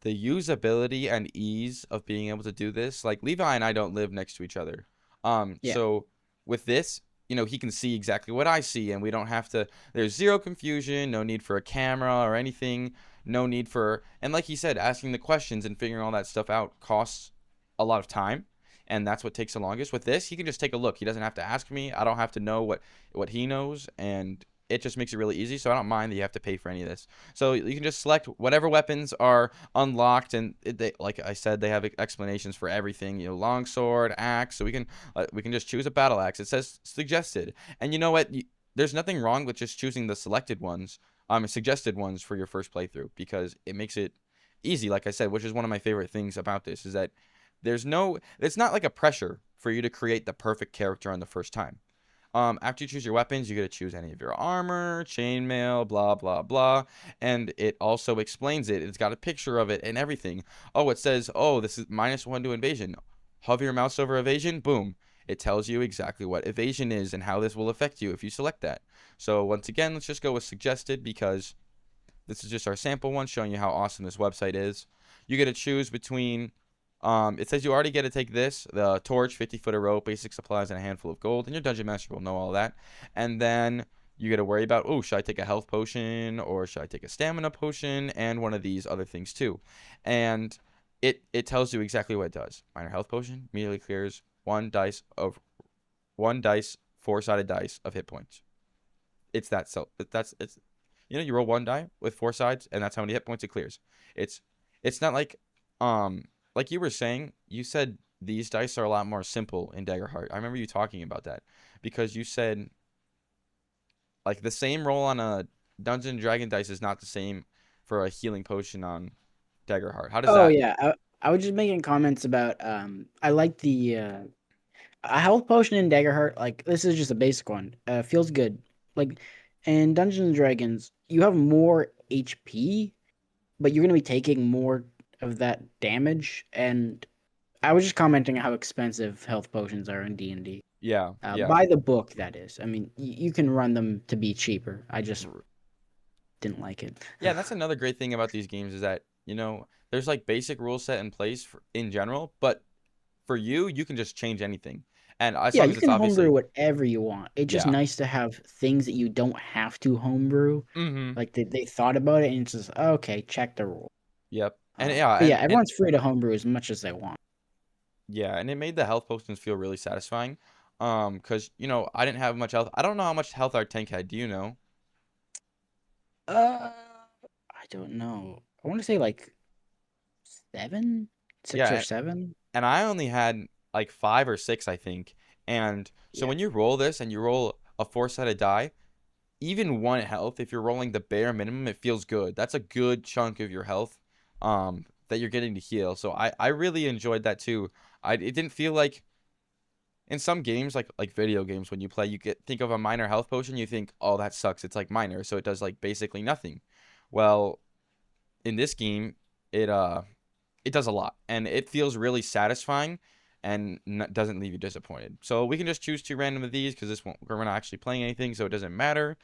usability and ease of being able to do this, like Levi and I don't live next to each other. yeah. So with this, he can see exactly what I see, and we don't have to. There's zero confusion, no need for a camera or anything, no need for, and like he said, asking the questions and figuring all that stuff out costs a lot of time, and that's what takes the longest. With this, he can just take a look. He doesn't have to ask me. I don't have to know what he knows, and it just makes it really easy. So I don't mind that you have to pay for any of this. So you can just select whatever weapons are unlocked, and like I said, they have explanations for everything. Longsword, axe. So we can just choose a battle axe. It says suggested, and you know what? There's nothing wrong with just choosing the selected ones, suggested ones for your first playthrough because it makes it easy. Like I said, which is one of my favorite things about this is that it's not like a pressure for you to create the perfect character on the first time. After you choose your weapons, you get to choose any of your armor, chainmail, blah blah blah, and it also explains it. It's got a picture of it and everything. Oh, it says, oh, this is -1 to evasion. Hover your mouse over evasion, boom. It tells you exactly what evasion is and how this will affect you if you select that. So once again, let's just go with suggested because this is just our sample one showing you how awesome this website is. You get to choose between it says you already get to take this, the torch, 50 foot of rope, basic supplies, and a handful of gold, and your dungeon master will know all that. And then you get to worry about, oh, should I take a health potion or should I take a stamina potion and one of these other things too. And it tells you exactly what it does. Minor health potion immediately clears one dice, four-sided dice of hit points. It's that so that's it's you roll one die with four sides and that's how many hit points it clears. It's it's not um like you were saying, you said these dice are a lot more simple in Daggerheart. I remember you talking about that because you said like the same roll on a Dungeon and Dragon dice is not the same for a healing potion on Daggerheart. How does Oh that? yeah, I was just making comments about I like the a health potion in Daggerheart. Like this is just a basic one. Feels good. Like in Dungeons and Dragons, you have more HP, but you're gonna be taking more of that damage, and I was just commenting how expensive health potions are in D&D. Yeah, yeah. By the book, that is. I mean, you can run them to be cheaper. I just didn't like it. Yeah, and that's another great thing about these games is that, there's like basic rules set in place in general, but for you, you can just change anything. And as Yeah, long you as it's can homebrew obviously, whatever you want. It's just yeah. nice to have things that you don't have to homebrew. Mm-hmm. Like they thought about it and it's just okay, check the rule. Yep. And yeah, But yeah, and everyone's free to homebrew as much as they want. yeah, and it made the health potions feel really satisfying. Because, I didn't have much health. I don't know how much health our tank had. Do you know? Uh, I don't know. I want to say like seven, six or Yeah, seven. and I only had like 5 or 6, I think. And so Yeah. when you roll this and you roll a four-sided die, even 1 health, if you're rolling the bare minimum, it feels good. That's a good chunk of your health, that you're getting to heal. So I really enjoyed that too. It didn't feel like in some games, like video games, when you play, think of a minor health potion, you think, oh, that sucks. It's like minor, so it does like basically nothing. Well, in this game, it it does a lot, and it feels really satisfying, and doesn't leave you disappointed. So we can just choose 2 random of these because we're not actually playing anything, so it doesn't matter.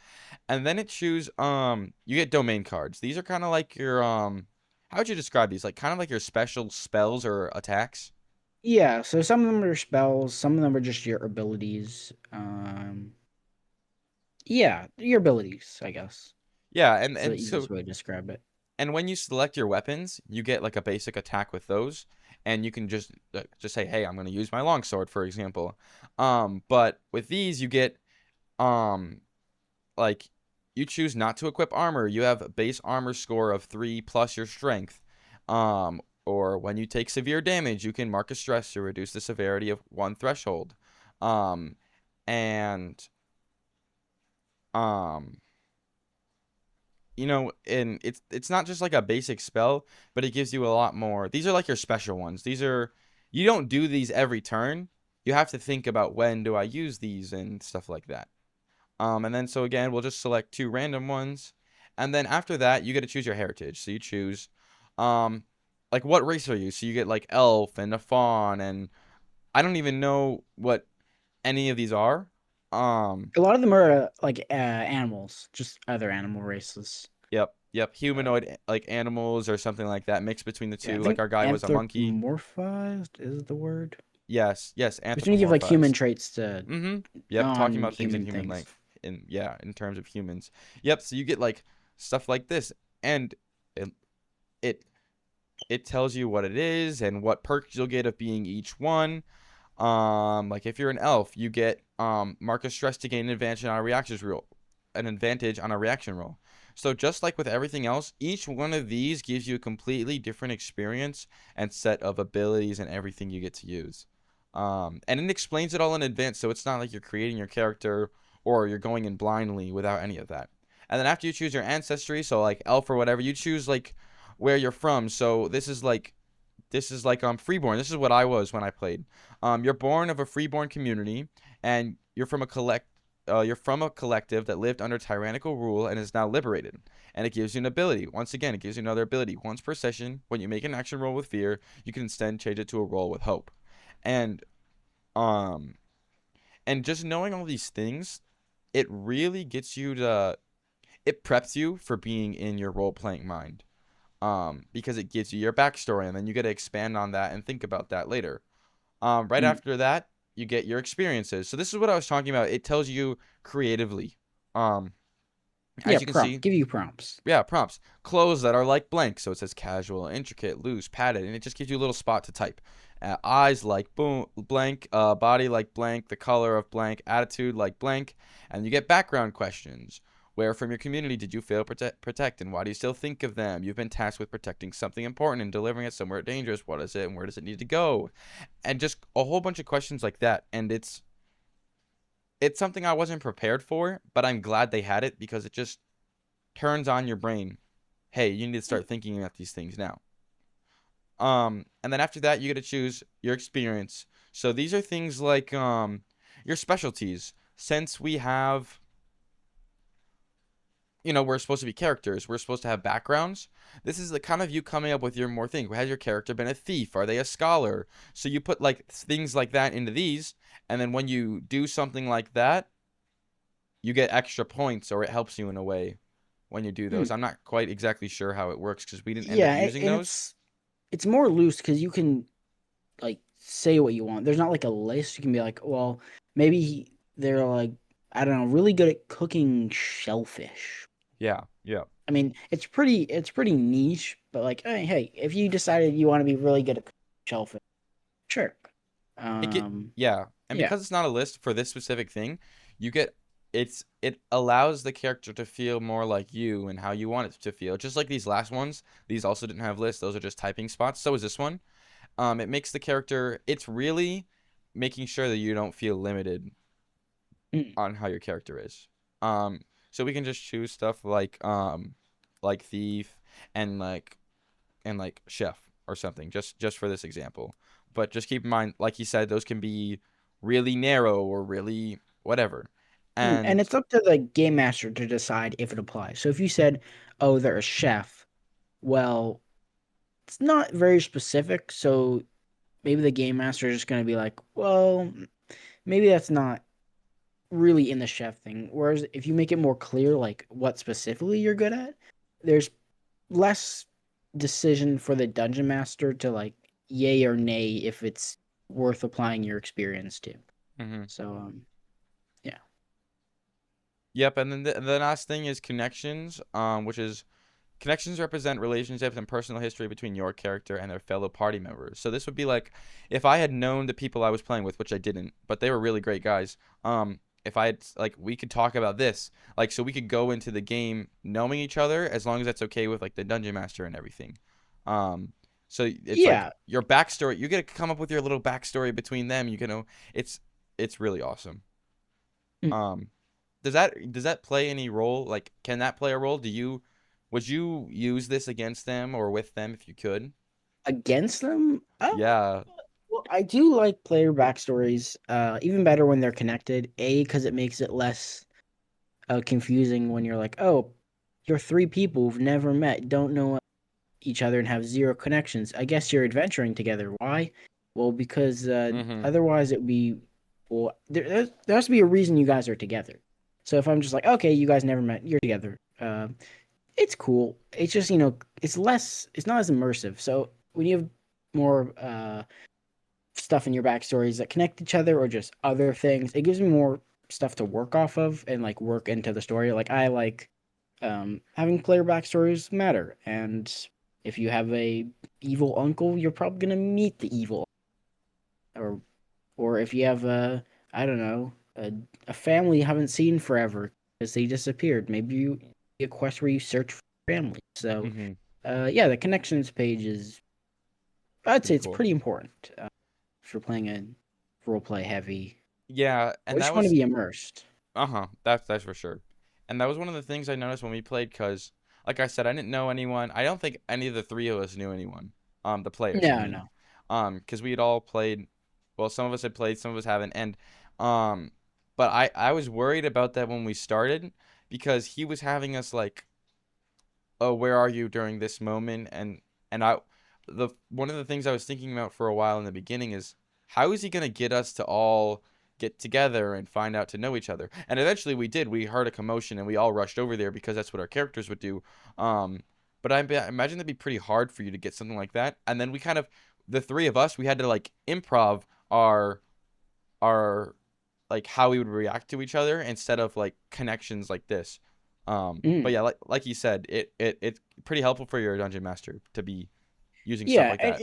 And then it choose you get domain cards. These are kind of like your how would you describe these? Like kind of like your special spells or attacks. Yeah, so some of them are spells, some of them are just your abilities. Yeah, your abilities, I guess. Yeah, and It's the and easiest so way to describe it. and when you select your weapons, you get like a basic attack with those, and you can just say, "Hey, I'm going to use my longsword," for example. But with these, you get um like you choose not to equip armor. You have a base armor score of 3 plus your strength. Or when you take severe damage, you can mark a stress to reduce the severity of 1 threshold. Um, and um, and it's not just like a basic spell, but it gives you a lot more. These are like your special ones. You don't do these every turn. You have to think about when do I use these and stuff like that. And then so again, we'll just select 2 random ones, and then after that, you get to choose your heritage. So you choose, um, like what race are you? So you get like elf and a fawn, and I don't even know what any of these are. Um, A lot of them are like animals, just other animal races. yep, Uh, humanoid like animals or something like that, mixed between the yeah, I two. Like think our guy was a monkey. anthropomorphized is the word. Yes, yes, It's when you give like human anthropomorphized. traits to Mm-hmm. Yep, talking about things in non-human human things. length. In terms of humans. Yep, so you get like stuff like this, and it it it tells you what it is and what perks you'll get of being each one. Like if you're an elf, you get Marcus stress to gain an advantage on a reaction roll. So just like with everything else, each one of these gives you a completely different experience and set of abilities and everything you get to use. And it explains it all in advance, so it's not like you're creating your character or you're going in blindly without any of that. And then after you choose your ancestry, so like elf or whatever, you choose like where you're from. So this is like freeborn. This is what I was when I played. You're born of a freeborn community, and you're from a collective that lived under tyrannical rule and is now liberated. And it gives you an ability. Once again, it gives you another ability. Once per session, when you make an action roll with fear, you can instead change it to a roll with hope. And um, and just knowing all these things, it really gets you to. It preps you for being in your role playing mind. Because it gives you your backstory, and then you get to expand on that and think about that later. Right Mm, after that, you get your experiences. So this is what I was talking about. It tells you creatively. Um, yeah, as you can see, give you prompts. yeah, prompts. Clothes that are like blank, so it says casual, intricate, loose, padded, and it just gives you a little spot to type. Eyes like boom, blank, body like blank, the color of blank, attitude like blank, and you get background questions. Where from your community did you fail protect, and why do you still think of them? You've been tasked with protecting something important and delivering it somewhere dangerous. What is it, and where does it need to go? And just a whole bunch of questions like that. And it's something I wasn't prepared for, but I'm glad they had it because it just turns on your brain. Hey, you need to start thinking about these things now. And then after that, you get to choose your experience. So these are things like your specialties. Since we have we're supposed to be characters. We're supposed to have backgrounds. This is the kind of you coming up with your more thing. Has your character been a thief? Are they a scholar? So you put like things like that into these, and then when you do something like that, you get extra points, or it helps you in a way when you do those. Hmm. I'm not quite exactly sure how it works because we didn't end up Yeah, using and those. it's more loose because you can like say what you want. There's not like a list. You can be like, well, maybe they're like, I don't know, really good at cooking shellfish. Yeah, yeah. I mean, it's pretty niche, but like, hey, if you decided you want to be really good at cooking shellfish, sure. It get Um, yeah, and yeah. because it's not a list for this specific thing, you get it allows the character to feel more like you and how you want it to feel. Just like these last ones, these also didn't have lists. Those are just typing spots. So is this one. It makes the character. It's really making sure that you don't feel limited Mm. on how your character is. Um, so we can just choose stuff like thief and like chef or something just for this example. But just keep in mind, like you said, those can be really narrow or really whatever. And And it's up to the game master to decide if it applies. So if you said, "Oh, they're a chef," well, it's not very specific. So maybe the game master is just going to be like, "Well, maybe that's not really in the chef thing." Whereas if you make it more clear, like what specifically you're good at, there's less decision for the dungeon master to like yay or nay if it's worth applying your experience to. mhm. So yeah. Yep, and then the last thing is connections, which is connections represent relationships and personal history between your character and their fellow party members. So this would be like if I had known the people I was playing with, which I didn't, but they were really great guys. If I had like we could talk about this, like so we could go into the game knowing each other as long as that's okay with like the dungeon master and everything. Um, so it's like Yeah. your backstory. You get to come up with your little backstory between them. You know, it's it's really awesome. Mm. Um, does that play any role? Like, can that play a role? Would you use this against them or with them if you could? Against them? Yeah. Well, I do like player backstories, even better when they're connected. A, because it makes it less confusing when you're like, oh, you're three people who've never met, don't know each other, and have zero connections. I guess you're adventuring together. Why? Well, because Mm-hmm. otherwise it would be, well, there has to be a reason you guys are together. So if I'm just like, okay, you guys never met, you're together. It's cool. It's just, it's not as immersive. So when you have more stuff in your backstories that connect each other or just other things, it gives me more stuff to work off of and like work into the story. Like I like having player backstories matter. And if you have a evil uncle, you're probably gonna meet the evil, or if you have I don't know, a family you haven't seen forever because they disappeared. Maybe you a quest where you search for family. So Mm-hmm. yeah, the connections page is, I'd say Pretty it's cool. pretty important if you're playing a role play heavy Yeah, or and just that want to was be immersed. uh-huh. That's for sure. And that was one of the things I noticed when we played because like I said, I didn't know anyone. I don't think any of the three of us knew anyone. The players, I No, mean. no. Because we had all played, well, some of us had played, some of us haven't. And um but I was worried about that when we started because he was having us like, oh, where are you during this moment? And I the one of the things I was thinking about for a while in the beginning is how is he gonna get us to all get together and find out to know each other? And eventually we did. We heard a commotion and we all rushed over there because that's what our characters would do. Um, but I imagine that'd be pretty hard for you to get something like that. And then we kind of the three of us we had to like improv our like how we would react to each other instead of like connections like this. But Mm. yeah, like you said, it's pretty helpful for your dungeon master to be using stuff Yeah, like that.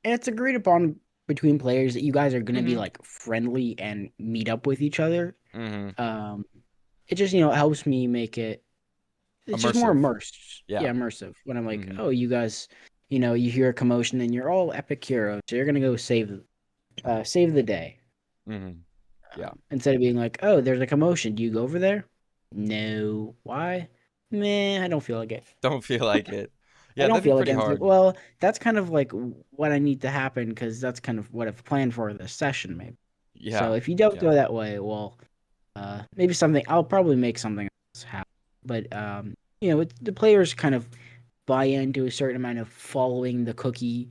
and it's agreed upon between players that you guys are gonna be Mhm. like friendly and meet up with each other. Mhm. Um, it just helps me make it. It's just more Immersive. immersed. Yeah. Yeah, immersive. When I'm like, Mhm. oh, you guys, you hear a commotion and you're all epic heroes, so you're gonna go save the day. Mhm. Yeah. Instead of being like, oh, there's a commotion. Do you go over there? No. Why? Meh, I don't feel like it. Don't feel like it. I Yeah, don't that'd be feel like pretty it. It's like, hard. well, that's kind of like what I need to happen because that's kind of what I've planned for this session, maybe. So Yeah. if you don't Yeah. go that way, well, maybe something. I'll probably make something else happen. but the players kind of buy into a certain amount of following the cookie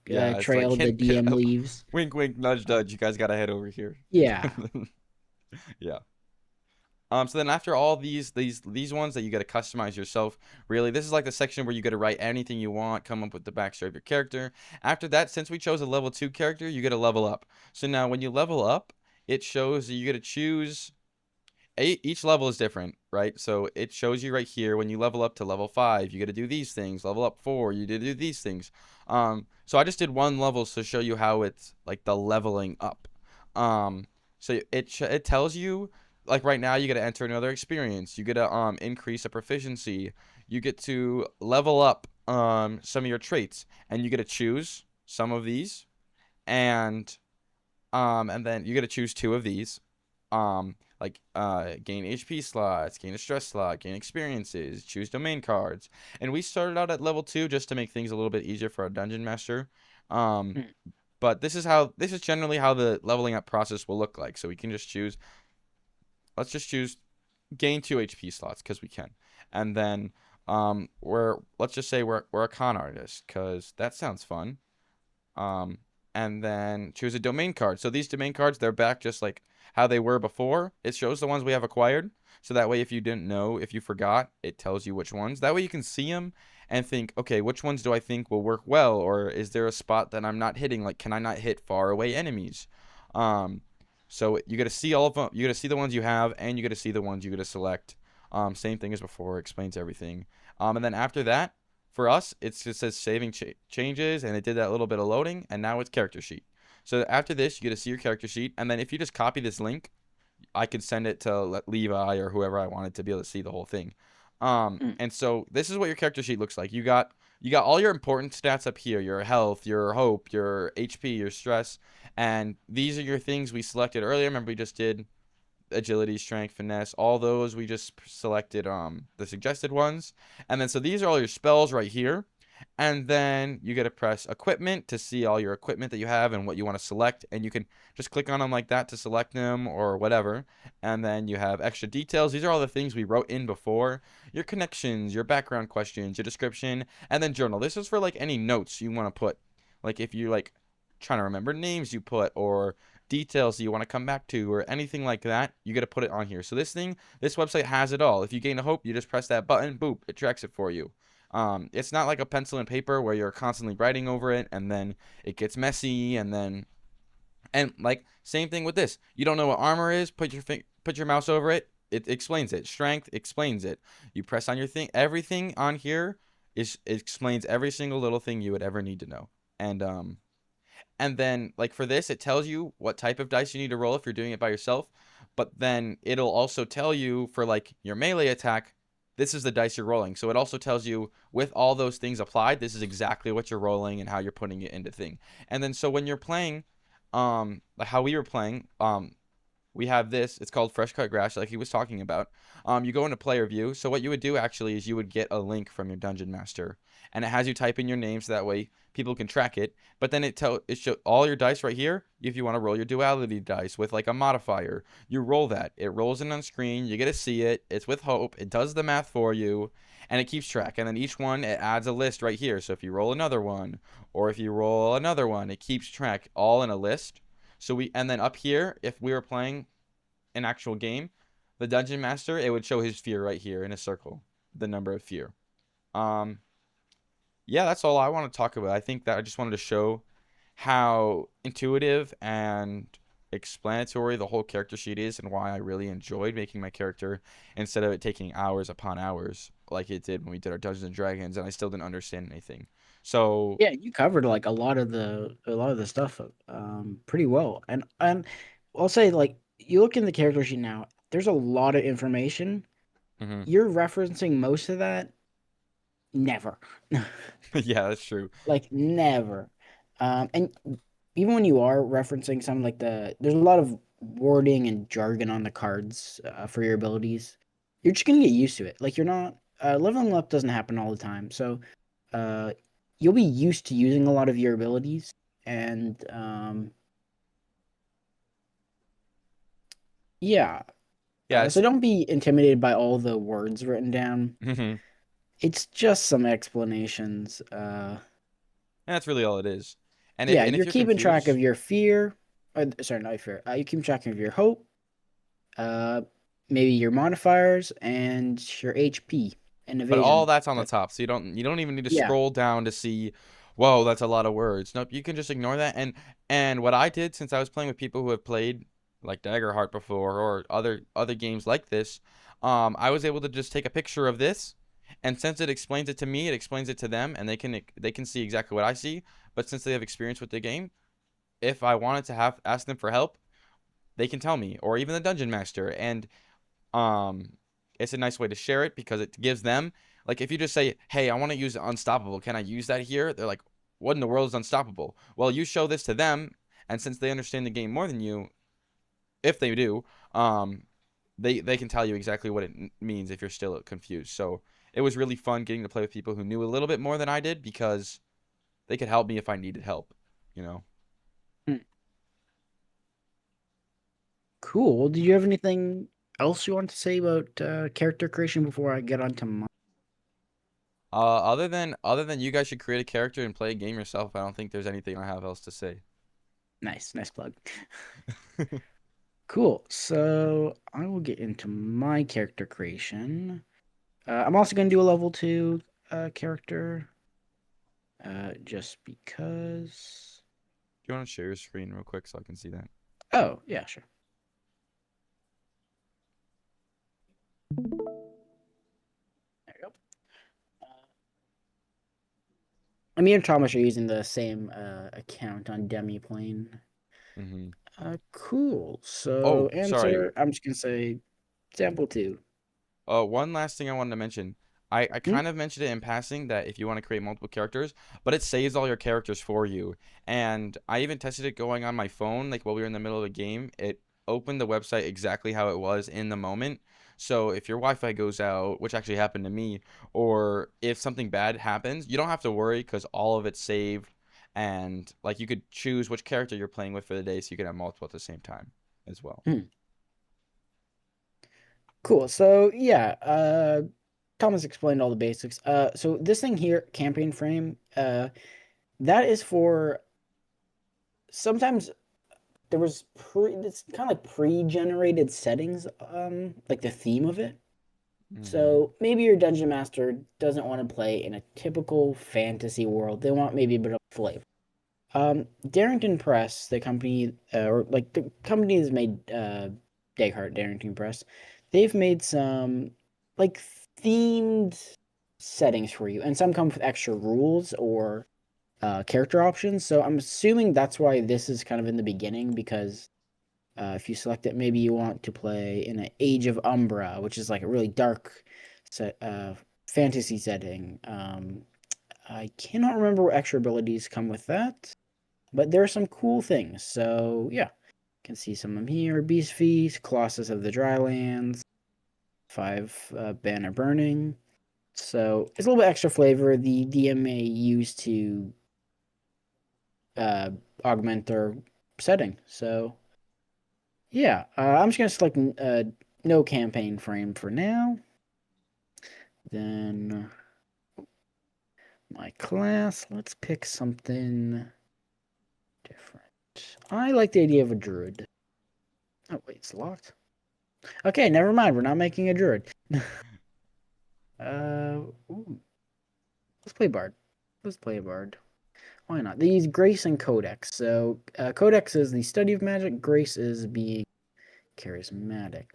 Yeah, it's like trail the hint, hint, DM leaves. wink, wink, nudge, Uh, nudge. You guys gotta head over here. yeah. Yeah. So then after all these ones that you got to customize yourself, really, this is like the section where you got to write anything you want, come up with the backstory of your character. After that, since we chose a level 2 character, you got to level up. So now when you level up, it shows you got to choose each level is different, right? So it shows you right here when you level up to level 5, you got to do these things. Level up 4, you did do these things. So I just did one level to show you how it's like the leveling up. Um, so it tells you like right now you got to enter another experience. You got to increase a proficiency. You get to level up some of your traits, and you get to choose some of these, and and then you get to choose two of these. Gain HP slots, gain a stress slot, gain experiences, choose domain cards. And we started out at level 2 just to make things a little bit easier for our dungeon master. Um, Mm. but this is generally how the leveling up process will look like. So we can just choose, let's just choose gain 2 HP slots because we can. And then let's just say we're a con artist because that sounds fun. Um, and then choose a domain card. So these domain cards, they're back just like how they were before. It shows the ones we have acquired. So that way, if you didn't know, if you forgot, it tells you which ones. That way you can see them and think, okay, which ones do I think will work well? Or is there a spot that I'm not hitting? Like, can I not hit far away enemies? Um, so you got to see all of them. You got to see the ones you have, and you got to see the ones you got to select. Same thing as before, explains everything. And then after that, for us, it just says saving changes, and it did that little bit of loading, and now it's character sheet. So after this, you get to see your character sheet, and then if you just copy this link, I could send it to Levi or whoever I wanted to be able to see the whole thing. Mm. And so this is what your character sheet looks like. You got all your important stats up here: your health, your hope, your HP, your stress, and these are your things we selected earlier. Remember, we just did agility, strength, finesse, all those we just selected the suggested ones. And then so these are all your spells right here. And then you get to press equipment to see all your equipment that you have and what you want to select, and you can just click on them like that to select them or whatever. And then you have extra details. These are all the things we wrote in before: your connections, your background questions, your description, and then journal. This is for like any notes you want to put, like if you like trying to remember names you put or details that you want to come back to or anything like that, you got to put it on here. So this website has it all. If you gain a hope, you just press that button, boop, it tracks it for you. It's not like a pencil and paper where you're constantly writing over it and then it gets messy and like same thing with this. You don't know what armor is, put your mouse over it, it explains it. Strength explains it. You press on your thing, everything on here is it explains every single little thing you would ever need to know. And then, like for this, it tells you what type of dice you need to roll if you're doing it by yourself. But then it'll also tell you for like your melee attack, this is the dice you're rolling. So it also tells you with all those things applied, this is exactly what you're rolling and how you're putting it into thing. And then so when you're playing, like how we were playing, we have this. It's called Fresh Cut Grass, like he was talking about. You go into player view. So what you would do actually is you would get a link from your dungeon master, and it has you type in your name so that way people can track it. But then it show all your dice right here. If you want to roll your duality dice with like a modifier, you roll that. It rolls in on screen. You get to see it. It's with hope. It does the math for you, and it keeps track. And then each one it adds a list right here. So if you roll another one, or if you roll another one, it keeps track all in a list. And then up here, if we were playing an actual game, the dungeon master, it would show his fear right here in a circle, the number of fear. Um, yeah, that's all I want to talk about. I think that I just wanted to show how intuitive and explanatory the whole character sheet is and why I really enjoyed making my character instead of it taking hours upon hours like it did when we did our Dungeons and Dragons and I still didn't understand anything. So, Yeah, you covered like a lot of the stuff pretty well. And I'll say like you look in the character sheet now, there's a lot of information. mhm. You're referencing most of that never. Yeah, that's true. Like never. And even when you are referencing some like there's a lot of wording and jargon on the cards for your abilities. You're just gonna get used to it. Like you're not leveling up doesn't happen all the time. So uh you'll be used to using a lot of your abilities and yeah. Yeah, So it's don't be intimidated by all the words written down. and It's just some explanations. that's really all it is. Yeah, And if you're you're keeping track of confused, your fear. Sorry, not your fear. You're keeping track of your hope, uh, maybe your modifiers, and your HP and but all evasion. that's on the That, top, so you don't even need to yeah. scroll down to see, whoa, that's a lot of words. Nope, you can just ignore that. And what I did, since I was playing with people who have played like Daggerheart before or other games like this, I was able to just take a picture of this, and since it explains it to me, it explains it to them, and they can see exactly what I see. But since they have experience with the game, if I wanted to have ask them for help, they can tell me, or even the dungeon master. And um it's a nice way to share it because it gives them, like, if you just say, hey, I want to use unstoppable, can I use that here? They're like, what in the world is unstoppable? Well, you show this to them, and since they understand the game more than you, if they do, um they can tell you exactly what it means if you're still confused. So it was really fun getting to play with people who knew a little bit more than I did, because they could help me if I needed help, you know. Hmm. Cool. Well, did you have anything else you want to say about character creation before I get on to my Other than you guys should create a character and play a game yourself, I don't think there's anything I have else to say. nice plug? Cool. So I will get into my character creation. I'm also going to do a level two character, just because. Do you want to share your screen real quick so I can see that? Oh, yeah, sure. There you go. Me and Thomas are using the same account on Demiplane. Mm-hmm. Cool. So Oh, sorry. answer, I'm just gonna say sample two. One last thing I wanted to mention. I Hmm? kind of mentioned it in passing that if you want to create multiple characters, but it saves all your characters for you. And I even tested it going on my phone, like while we were in the middle of a game. It opened the website exactly how it was in the moment. So if your Wi-Fi goes out, which actually happened to me, or if something bad happens, you don't have to worry because all of it's saved. And like you could choose which character you're playing with for the day, so you can have multiple at the same time as well. Hmm. Cool. So yeah, Thomas explained all the basics. So this thing here, campaign frame, that is for sometimes there was it's kind of like pre-generated settings, like the theme of it. Mm-hmm. So maybe your dungeon master doesn't want to play in a typical fantasy world. They want maybe a bit of flavor. Darrington Press, the company, or like the company that's made Daggerheart, Darrington Press, they've made some like themed settings for you, and some come with extra rules or character options. So I'm assuming that's why this is kind of in the beginning because if you select it, maybe you want to play in an Age of Umbra, which is like a really dark set, fantasy setting. I cannot remember what extra abilities come with that, but there are some cool things. So yeah, you can see some of them here: Beast Feast, Colossus of the Drylands, Five Banner Burning. So it's a little bit extra flavor. The DMA used to uh, augment their setting. So yeah, I'm just gonna select no campaign frame for now. Then my class. Let's pick something different. I like the idea of a druid. Oh wait, it's locked. Okay, never mind. We're not making a druid. Ooh, let's play bard. Let's play a bard. Why not? They use grace and codex. So codex is the study of magic. Grace is being charismatic.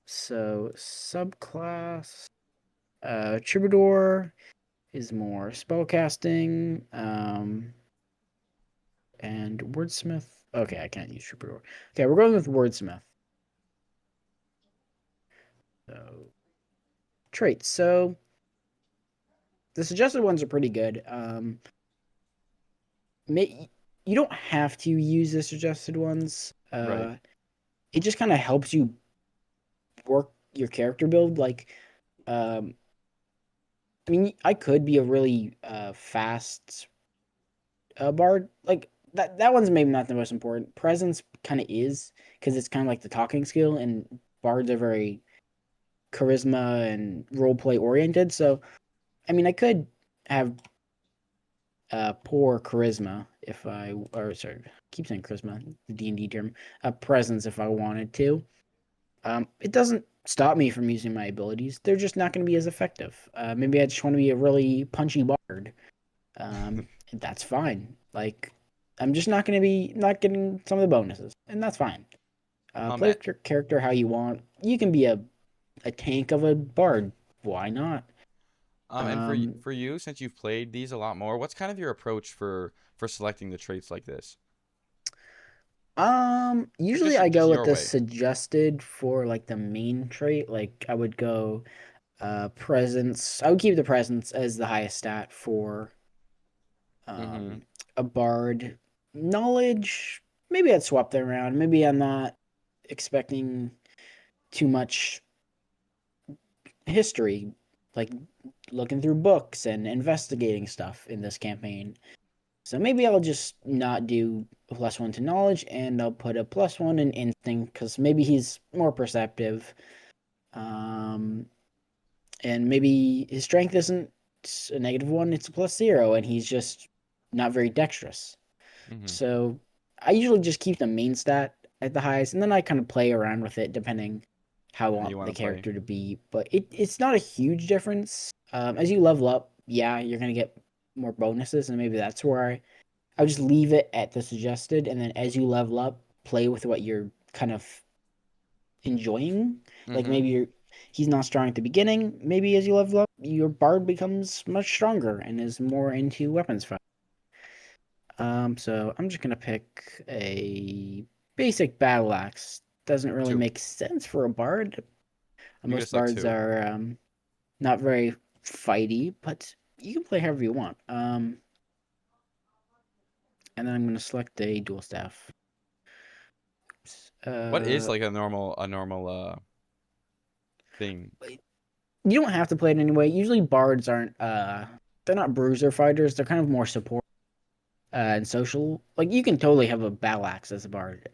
So subclass. Troubadour is more spellcasting. And wordsmith. Okay, I can't use troubadour. Okay, we're going with wordsmith. So traits. So the suggested ones are pretty good. May, you don't have to use the suggested ones. Right. It just kind of helps you work your character build. Like, um, I mean, I could be a really fast bard. Like that one's maybe not the most important. Presence kind of is because it's kind of like the talking skill, and bards are very charisma and role play oriented. So I mean, I could have poor charisma if I, or sorry, I keep saying charisma, the D&D term, a presence if I wanted to. It doesn't stop me from using my abilities. They're just not going to be as effective. Maybe I just want to be a really punchy bard. That's fine. Like, I'm just not going to be not getting some of the bonuses, and that's fine. Um, Play a- with your character how you want. You can be a tank of a bard. Why not? and for Um, for you, since you've played these a lot more, what's kind of your approach for selecting the traits like this? Or Usually just I just go with your the way. suggested for like the main trait. Like I would go presence. I would keep the presence as the highest stat for Mm-hmm. um a bard. Knowledge, maybe I'd swap that around. Maybe I'm not expecting too much history, like looking through books and investigating stuff in this campaign. So maybe I'll just not do a +1 to knowledge and I'll put a +1 in instinct because maybe he's more perceptive. Um, and maybe his strength isn't a -1, it's a +0, and he's just not very dexterous. Mm-hmm. So I usually just keep the main stat at the highest, and then I kind of play around with it depending how I How you want want the to play? character to be. But it's not a huge difference. As you level up, yeah, you're gonna get more bonuses, and maybe that's where I'll just leave it at the suggested, and then as you level up, play with what you're kind of enjoying. Like Mm-hmm. maybe he's not strong at the beginning. Maybe as you level up, your bard becomes much stronger and is more into weapons fight. So I'm just gonna pick a basic battle axe. Doesn't really Two. make sense for a bard. You can Most select bards two. are not very fighty, but you can play however you want. And then I'm gonna select a dual staff. What is Uh, like a normal thing? you don't have to play it anyway. Usually bards aren't they're not bruiser fighters. They're kind of more support and social. Like you can totally have a battle axe as a bard.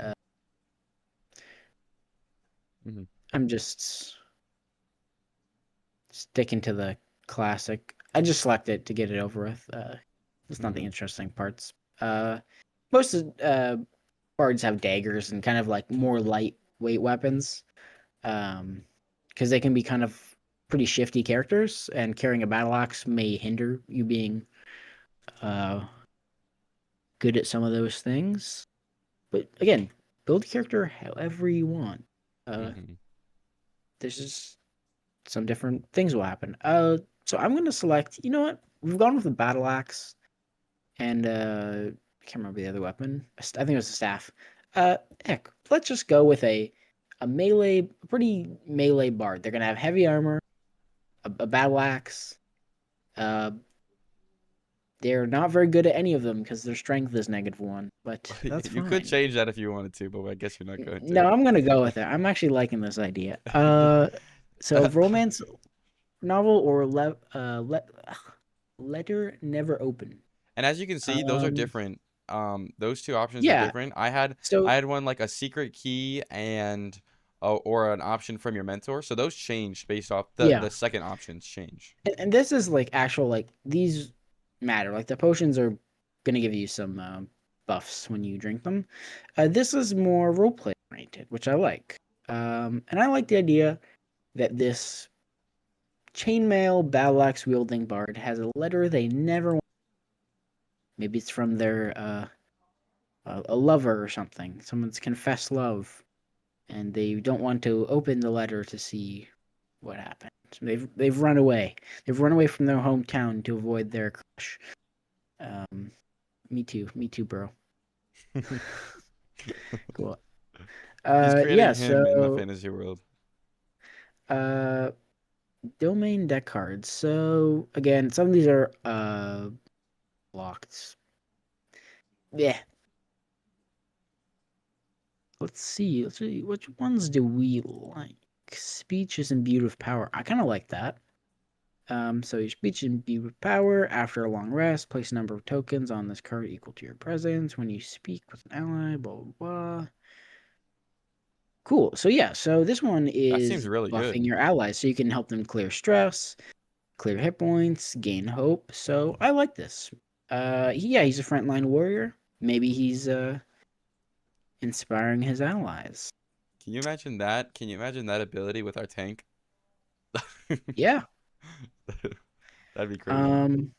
Mm-hmm. I'm just sticking to the classic. I just select it to get it over with. It's not the Mm-hmm. interesting parts. Uh, most bards have daggers and kind of like more lightweight weapons. Because they can be kind of pretty shifty characters, and carrying a battle axe may hinder you being uh, good at some of those things. But again, build a character however you want. Uh, Mm-hmm. there's just some different things will happen. So I'm gonna select. You know what? We've gone with the battle axe, and I can't remember the other weapon. I think it was the staff. Heck, let's just go with a melee, pretty melee bard. They're gonna have heavy armor, a battle axe. Uh, they're not very good at any of them because their strength is -1, but that's You could fine. change that if you wanted to, but I guess you're not going No, I'm gonna go with it. I'm actually liking this idea. So to. romance novel or letter never open. And as you can see, those are Um, different. Those two options are yeah. different. I had So one like a secret key and or an option from your mentor. So those change based off the yeah, second options change. and this is like actual like these matter. Like the potions are gonna give you some buffs when you drink them. This is more roleplay oriented, which I like. And I like the idea that this chainmail battle axe wielding bard has a letter they never want. Maybe it's from their a lover or something, someone's confessed love, and they don't want to open the letter to see what happened. So they've run away. They've run away from their hometown to avoid their crush. Um, me too, bro. Cool. He's Yeah. creating him in my So fantasy world. uh, domain deck cards. So again, some of these are blocked. Yeah. Let's see. Let's see. Which ones do we like? Speech is imbued with power. I kind of like that. So your speech is imbued with power. After a long rest, place a number of tokens on this card equal to your presence. When you speak with an ally, blah blah blah. Cool. So yeah, so this one That seems is really buffing good. your allies, so you can help them clear stress, clear hit points, gain hope. So I like this. Yeah, he's a frontline warrior. Maybe he's inspiring his allies. Can you imagine that? Can you imagine that ability with our tank? Yeah. That'd be crazy. Um,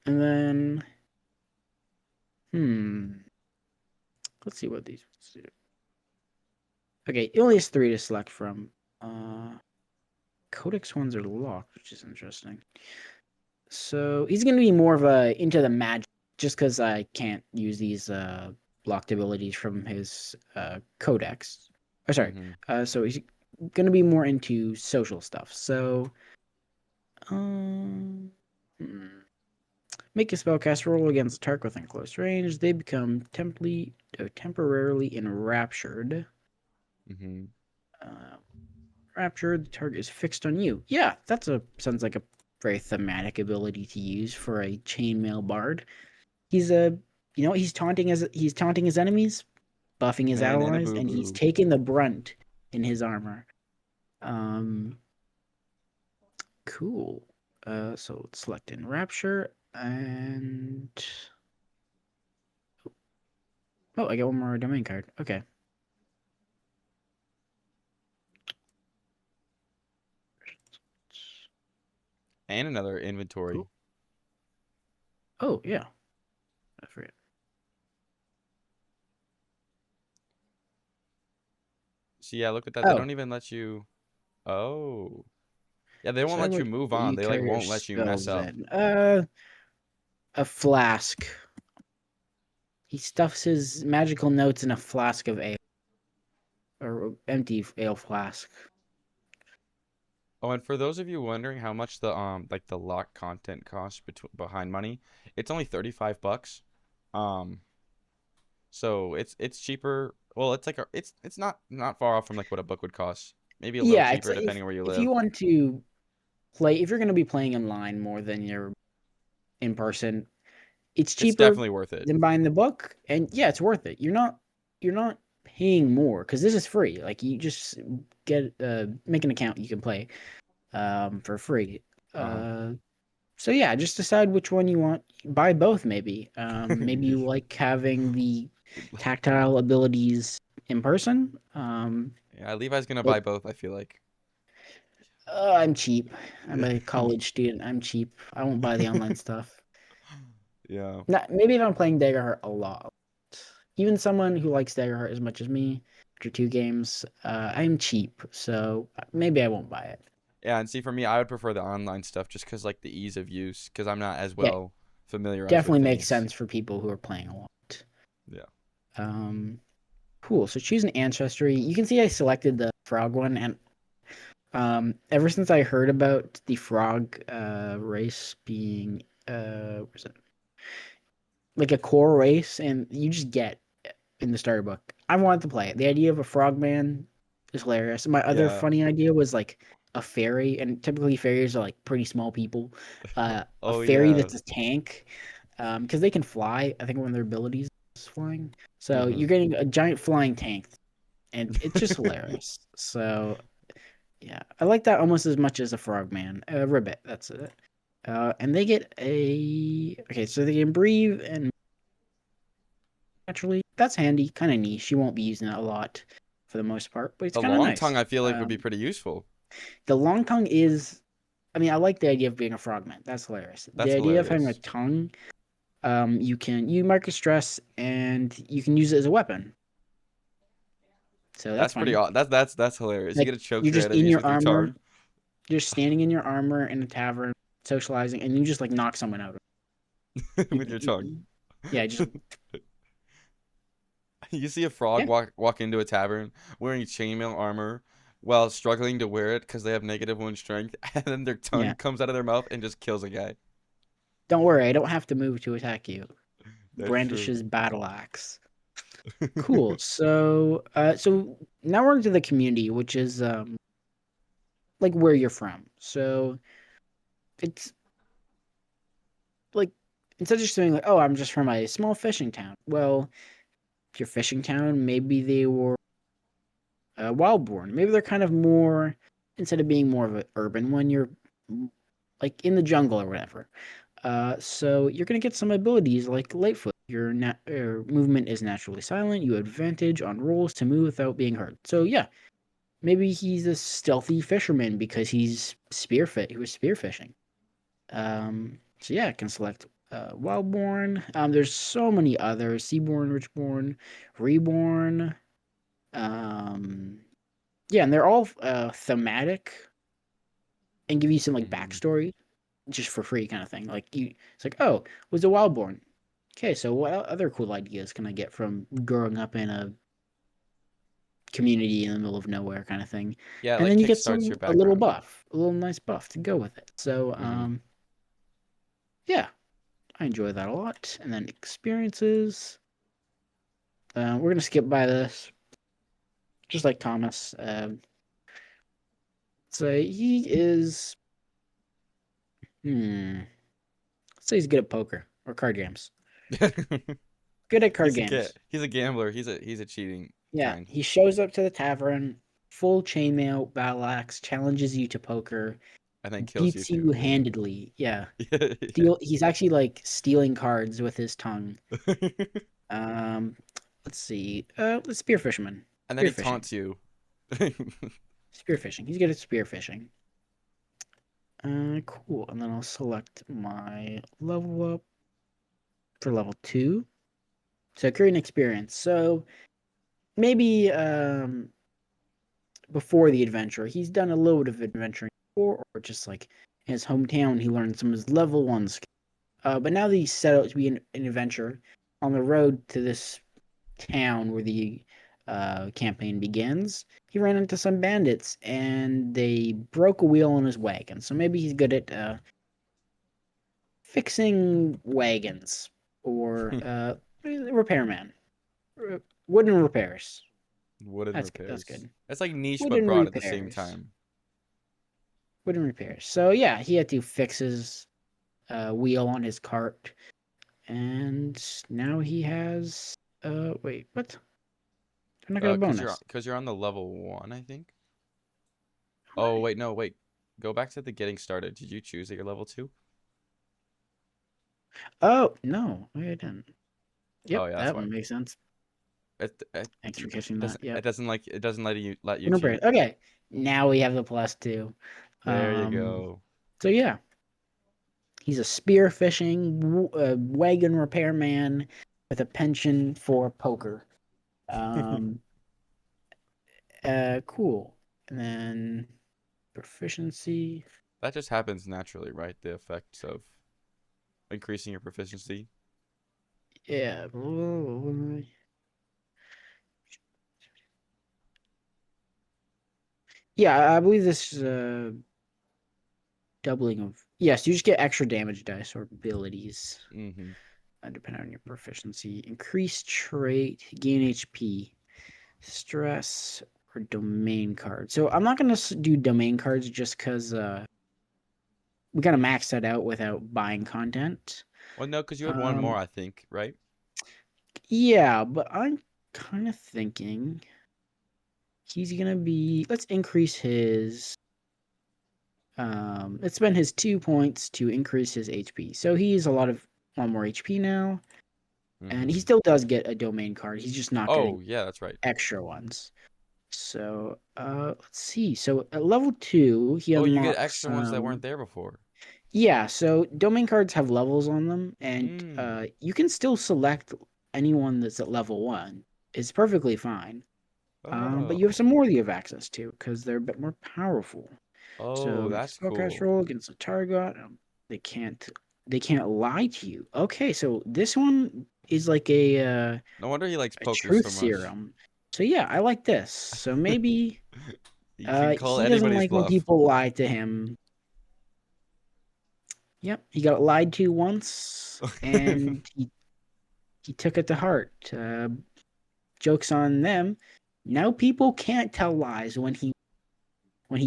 and then hmm, let's see what these ones do. Okay, he only has three to select from. Uh, Codex ones are locked, which is interesting. So he's gonna be more of a into the magic, just because I can't use these blocked abilities from his codex. Oh, sorry. Mm-hmm. So he's gonna be more into social stuff. So, um, hmm. Make a spellcast roll against a target within close range. They become temporarily enraptured. Mm-hmm. Uh, Raptured, the target is fixed on you. Yeah, that's a sounds like a very thematic ability to use for a chainmail bard. He's a he's taunting his enemies, buffing his Man in a allies, boo and he's boo. taking the brunt in his armor. Um, cool. So let's select Enrapture and oh, I got one more domain card. Okay, And another cool. inventory. Oh yeah, I forget. See, yeah, look at that. They Oh, don't even let you. Oh. Yeah, they won't decide let you what move on. you They like carry your won't let you mess spells up. in. A flask. He stuffs his magical notes in a flask of ale or empty ale flask. Oh, and for those of you wondering how much the like the lock content costs behind money, it's only 35 bucks. Um, so it's cheaper. Well, it's like it's not far off from like what a book would cost. Maybe a little Yeah, it's cheaper if depending where you if live. you want to play, if you're going to be playing online more than you're in person, it's It's cheaper definitely worth it. than buying the book, and yeah, it's worth it. You're not paying more because this is free. Like you just get make an account, you can play for free. Uh-huh. Uh, so yeah, just decide which one you want. Buy both, maybe. Maybe you like having the tactile abilities in person. Yeah, Levi's gonna But buy both, I feel like. I'm cheap. I'm a college student. I'm cheap. I won't buy the online stuff. Yeah. Not maybe if I'm playing Daggerheart a lot. Even someone who likes Daggerheart as much as me after two games, I'm cheap, so maybe I won't buy it. Yeah, and see for me, I would prefer the online stuff just because like the ease of use, because I'm not as Yeah, well familiarized with definitely makes things. sense for people who are playing a lot. Yeah. Um, cool. So choose an ancestry. You can see I selected the frog one, and ever since I heard about the frog race being what is it like a core race, and you just get in the starter book. I wanted to play it. The idea of a frogman is hilarious. My other Yeah. funny idea was like a fairy, and typically fairies are like pretty small people. A Oh fairy yeah. that's a tank, because they can fly. I think one of their abilities is flying. So Mm-hmm. you're getting a giant flying tank, and it's just hilarious. So yeah, I like that almost as much as a frogman. Ribbit, that's it. And they get a okay, so they can breathe and naturally. That's handy, kind of niche. You won't be using it a lot for the most part, but it's The kind of long nice. tongue I feel like would be pretty useful. The long tongue is, I mean, I like the idea of being a frogman. That's hilarious. The That's idea of having a hilarious. tongue, you mark a stress and you can use it as a weapon. So that's That's pretty fun. aw that's hilarious. You Like get to choke you're your just in enemies your with your armor, tongue you're standing in your armor in a tavern, socializing, and you just like knock someone out. with your tongue. Yeah, just You see a frog yeah, walk into a tavern wearing chainmail armor while struggling to wear it because they have negative one strength, and then their yeah. tongue comes out of their mouth and just kills a guy. Don't worry, I don't have to move to attack you. That's true. Brandishes battle axe. Cool. So now we're into the community, which is like where you're from. So it's like instead of just saying like, oh, I'm just from a small fishing town. Well, if you're fishing town, maybe they were. Wildborn. Maybe they're kind of more, instead of being more of an urban one, you're like in the jungle or whatever. So you're gonna get some abilities like Lightfoot. Your movement is naturally silent. You have advantage on rolls to move without being heard. So yeah, maybe he's a stealthy fisherman because he was spearfishing. So yeah, I can select Wildborn. There's so many others: Seaborn, Richborn, Reborn. Um, yeah, and they're all thematic and give you some like Hmm. backstory just for free kind of thing. It's like, oh, was a Wildborn. Okay, so what other cool ideas can I get from growing up in a community in the middle of nowhere kind of thing? Yeah, it, And like then you get kickstarts your a little background. buff, a little nice buff to go with it. So Hmm. yeah, I enjoy that a lot. And then experiences. We're gonna skip by this, just like Thomas. So he is, let's say he's good at poker or card games. Good at card games. He's a gambler. He's a cheating Yeah, kind. he shows up to the tavern, full chainmail, battle axe, challenges you to poker, And then kills you beats too. you handedly. Yeah, Yeah. he's actually like stealing cards with his tongue. Yeah. Um, let's see. Let's spearfishman. And then he Spearfishing. taunts you. Spearfishing. He's good at spearfishing. Cool. And then I'll select my level up for level 2. So create an experience. So maybe before the adventure, he's done a little bit of adventuring before, or just like in his hometown, he learned some of his level 1 skills. But now that he's set out to be an adventurer on the road to this town where the campaign begins, he ran into some bandits and they broke a wheel on his wagon. So maybe he's good at fixing wagons or repairman, wooden repairs. Wooden That's repairs. good. That's like niche but Wooden broad at the same repairs. time. Wooden repairs. So yeah, he had to fix his wheel on his cart, and now he has. Wait, what? I'm not gonna bonus. Cause you're on the level 1, I think. Am Oh I? wait, no, wait. Go back to the getting started. Did you choose that you're level 2? Oh no, I didn't. Oh Yep, yeah, that's that why. one makes sense. It Thanks for catching that. Yep. it doesn't let you Wooden repairs. cheat. Okay, now we have the +2. There you Um. go. So yeah, he's a spearfishing wagon repairman with a penchant for poker. Um. Cool. And then proficiency. That just happens naturally, right? The effects of increasing your proficiency. Yeah. Yeah, I believe this is doubling of. Yes, you just get extra damage dice or abilities Hmm. depending on your proficiency. Increase trait, gain HP, stress, or domain card. So I'm not gonna do domain cards just because we kind of maxed that out without buying content. Well, no, because you had one more, Um, I think, right? yeah, but I'm kind of thinking he's gonna be. Let's increase his. Let's spend his 2 points to increase his HP. So he's a lot more HP now, and he Hmm. still does get a domain card. He's just not getting Oh, yeah, that's right. extra ones. So let's see. So at level 2, he Oh, you get unlocks extra ones that weren't there before. yeah. So domain cards have levels on them, and Mm. you can still select anyone that's at level 1. It's perfectly fine. But you have Oh. some more that you have access to because they're a bit more powerful. Oh, So make a that's spellcast cool. roll against a target. They can't they can't lie to you. Okay, so this one is like No wonder he likes a poker truth so much. serum. So yeah, I like this. So maybe You can call he doesn't anybody's like when bluff. people lie to him. Yep, he got lied to once and he took it to heart. Jokes on them. Now people can't tell lies when he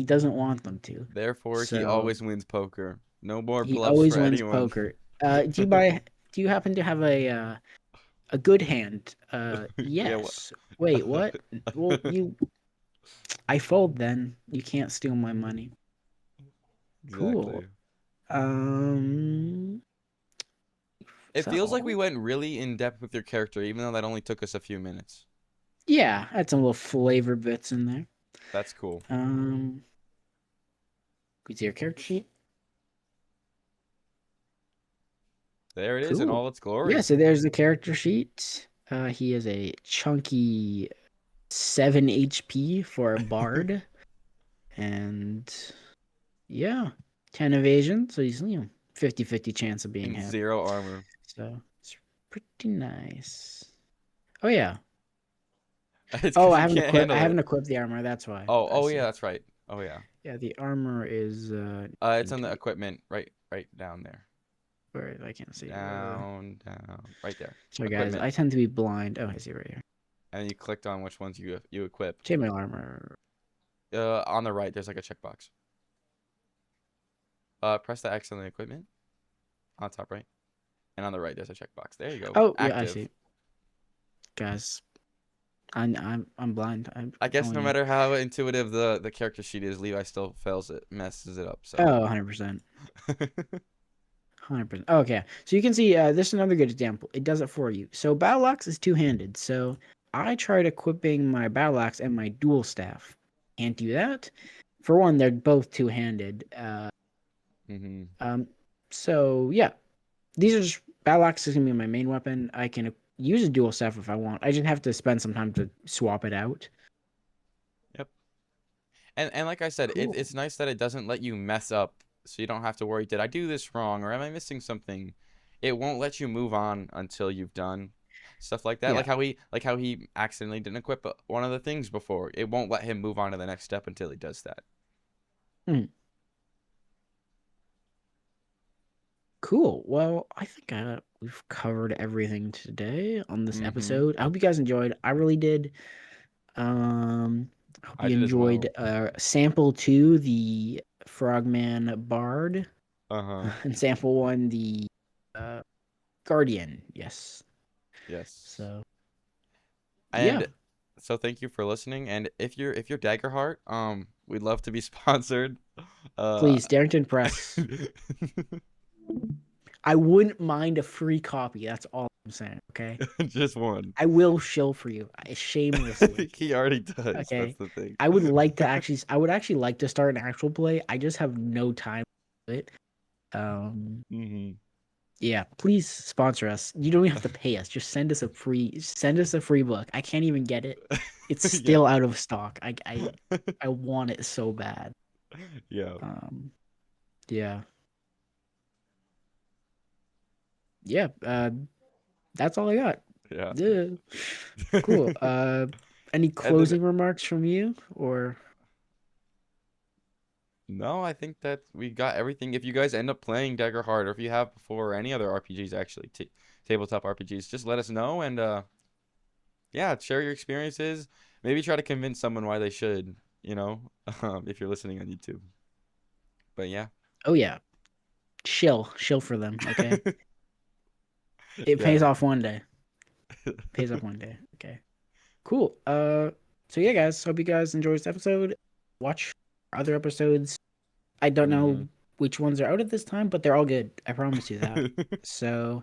doesn't want them to. Therefore, he So always wins poker. No more he bluffs always for wins anyone. poker. Do you happen to have a good hand? Yeah, Yes. Wait, what? Well, you. I fold then. You can't steal my money. Cool. Exactly. Um, It is that feels like we all? went really in depth with your character, even though that only took us a few minutes. Yeah, I had some little flavor bits in there. That's cool. Um, we see your character sheet. There it is in Cool. all its Yeah, glory. so there's the character sheet. He is a chunky 7 HP for a bard, and yeah, 10 evasion. So he's 50-50 chance of being And hit. zero armor. So it's pretty nice. Oh yeah. It's Oh, because you can't I handle haven't it. equipped the armor. That's why. I Oh yeah, see. that's right. Oh yeah. Yeah, the armor is It's need on to the be equipment, right down there. where I can't see. Down, right there. Sorry guys, Equipment. I tend to be blind. Oh, I see right here. And then you clicked on which ones you equip. Chainmail armor. On the right, there's like a checkbox. Press the X on the equipment on top right, and on the right there's a checkbox. There you go. Oh yeah, I Active. see. Guys, I'm blind. I'm I guess telling no you. matter how intuitive the character sheet is, Levi still fails it, messes it up. So. Oh, 100%. 100%. Okay. So you can see this is another good example. It does it for you. So battle axe is two-handed. So I tried equipping my battle axe and my dual staff. Can't do that. For one, they're both two-handed. hmm Um, so yeah, these are just battle axe is gonna be my main weapon. I can use a dual staff if I want. I just have to spend some time to swap it out. Yep. And like I said, Cool. it's nice that it doesn't let you mess up, so you don't have to worry. Did I do this wrong, or am I missing something? It won't let you move on until you've done stuff like that. Yeah. Like how he accidentally didn't equip one of the things before. It won't let him move on to the next step until he does that. Hmm. Cool. Well, I think we've covered everything today on this Mm-hmm. episode. I hope you guys enjoyed. I really did. I hope I you did as enjoyed well. sample two, the Frogman Bard, Uh-huh. and sample one, the uh, Guardian. Yes. Yes. So yeah, And so thank you for listening. And if you're Daggerheart, we'd love to be sponsored. Uh please, Darrington Press. I wouldn't mind a free copy. That's all I'm saying. Okay. just one. I will shill for you shamelessly. He already does. That's Okay. the thing. I would like to actually. I would actually like to start an actual play. I just have no time to do it. Um. hmm Yeah. Please sponsor us. You don't even have to pay us. Just send us a free. Send us a free book. I can't even get it. It's Yeah. still out of stock. I want it so bad. Yeah. Um. Yeah. Yeah. That's all I got. Yeah. Yeah. Cool. Any And then closing remarks from you or? no, I think that we got everything. If you guys end up playing Daggerheart, or if you have before, or any other RPGs actually, t tabletop RPGs, just let us know and yeah, share your experiences. Maybe try to convince someone why they should, you know, if you're listening on YouTube. But yeah. Oh yeah. Shill for them. Okay. It pays Yeah. off one day. Pays off one day. Okay. Cool. So yeah, guys. Hope you guys enjoyed this episode. Watch other episodes. I don't hmm know which ones are out at this time, but they're all good. I promise you that. So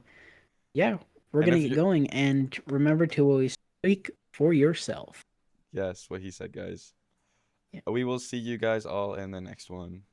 yeah, we're And gonna if get you, going, and remember to always speak for yourself. yes, what he said, guys. Yeah. We will see you guys all in the next one.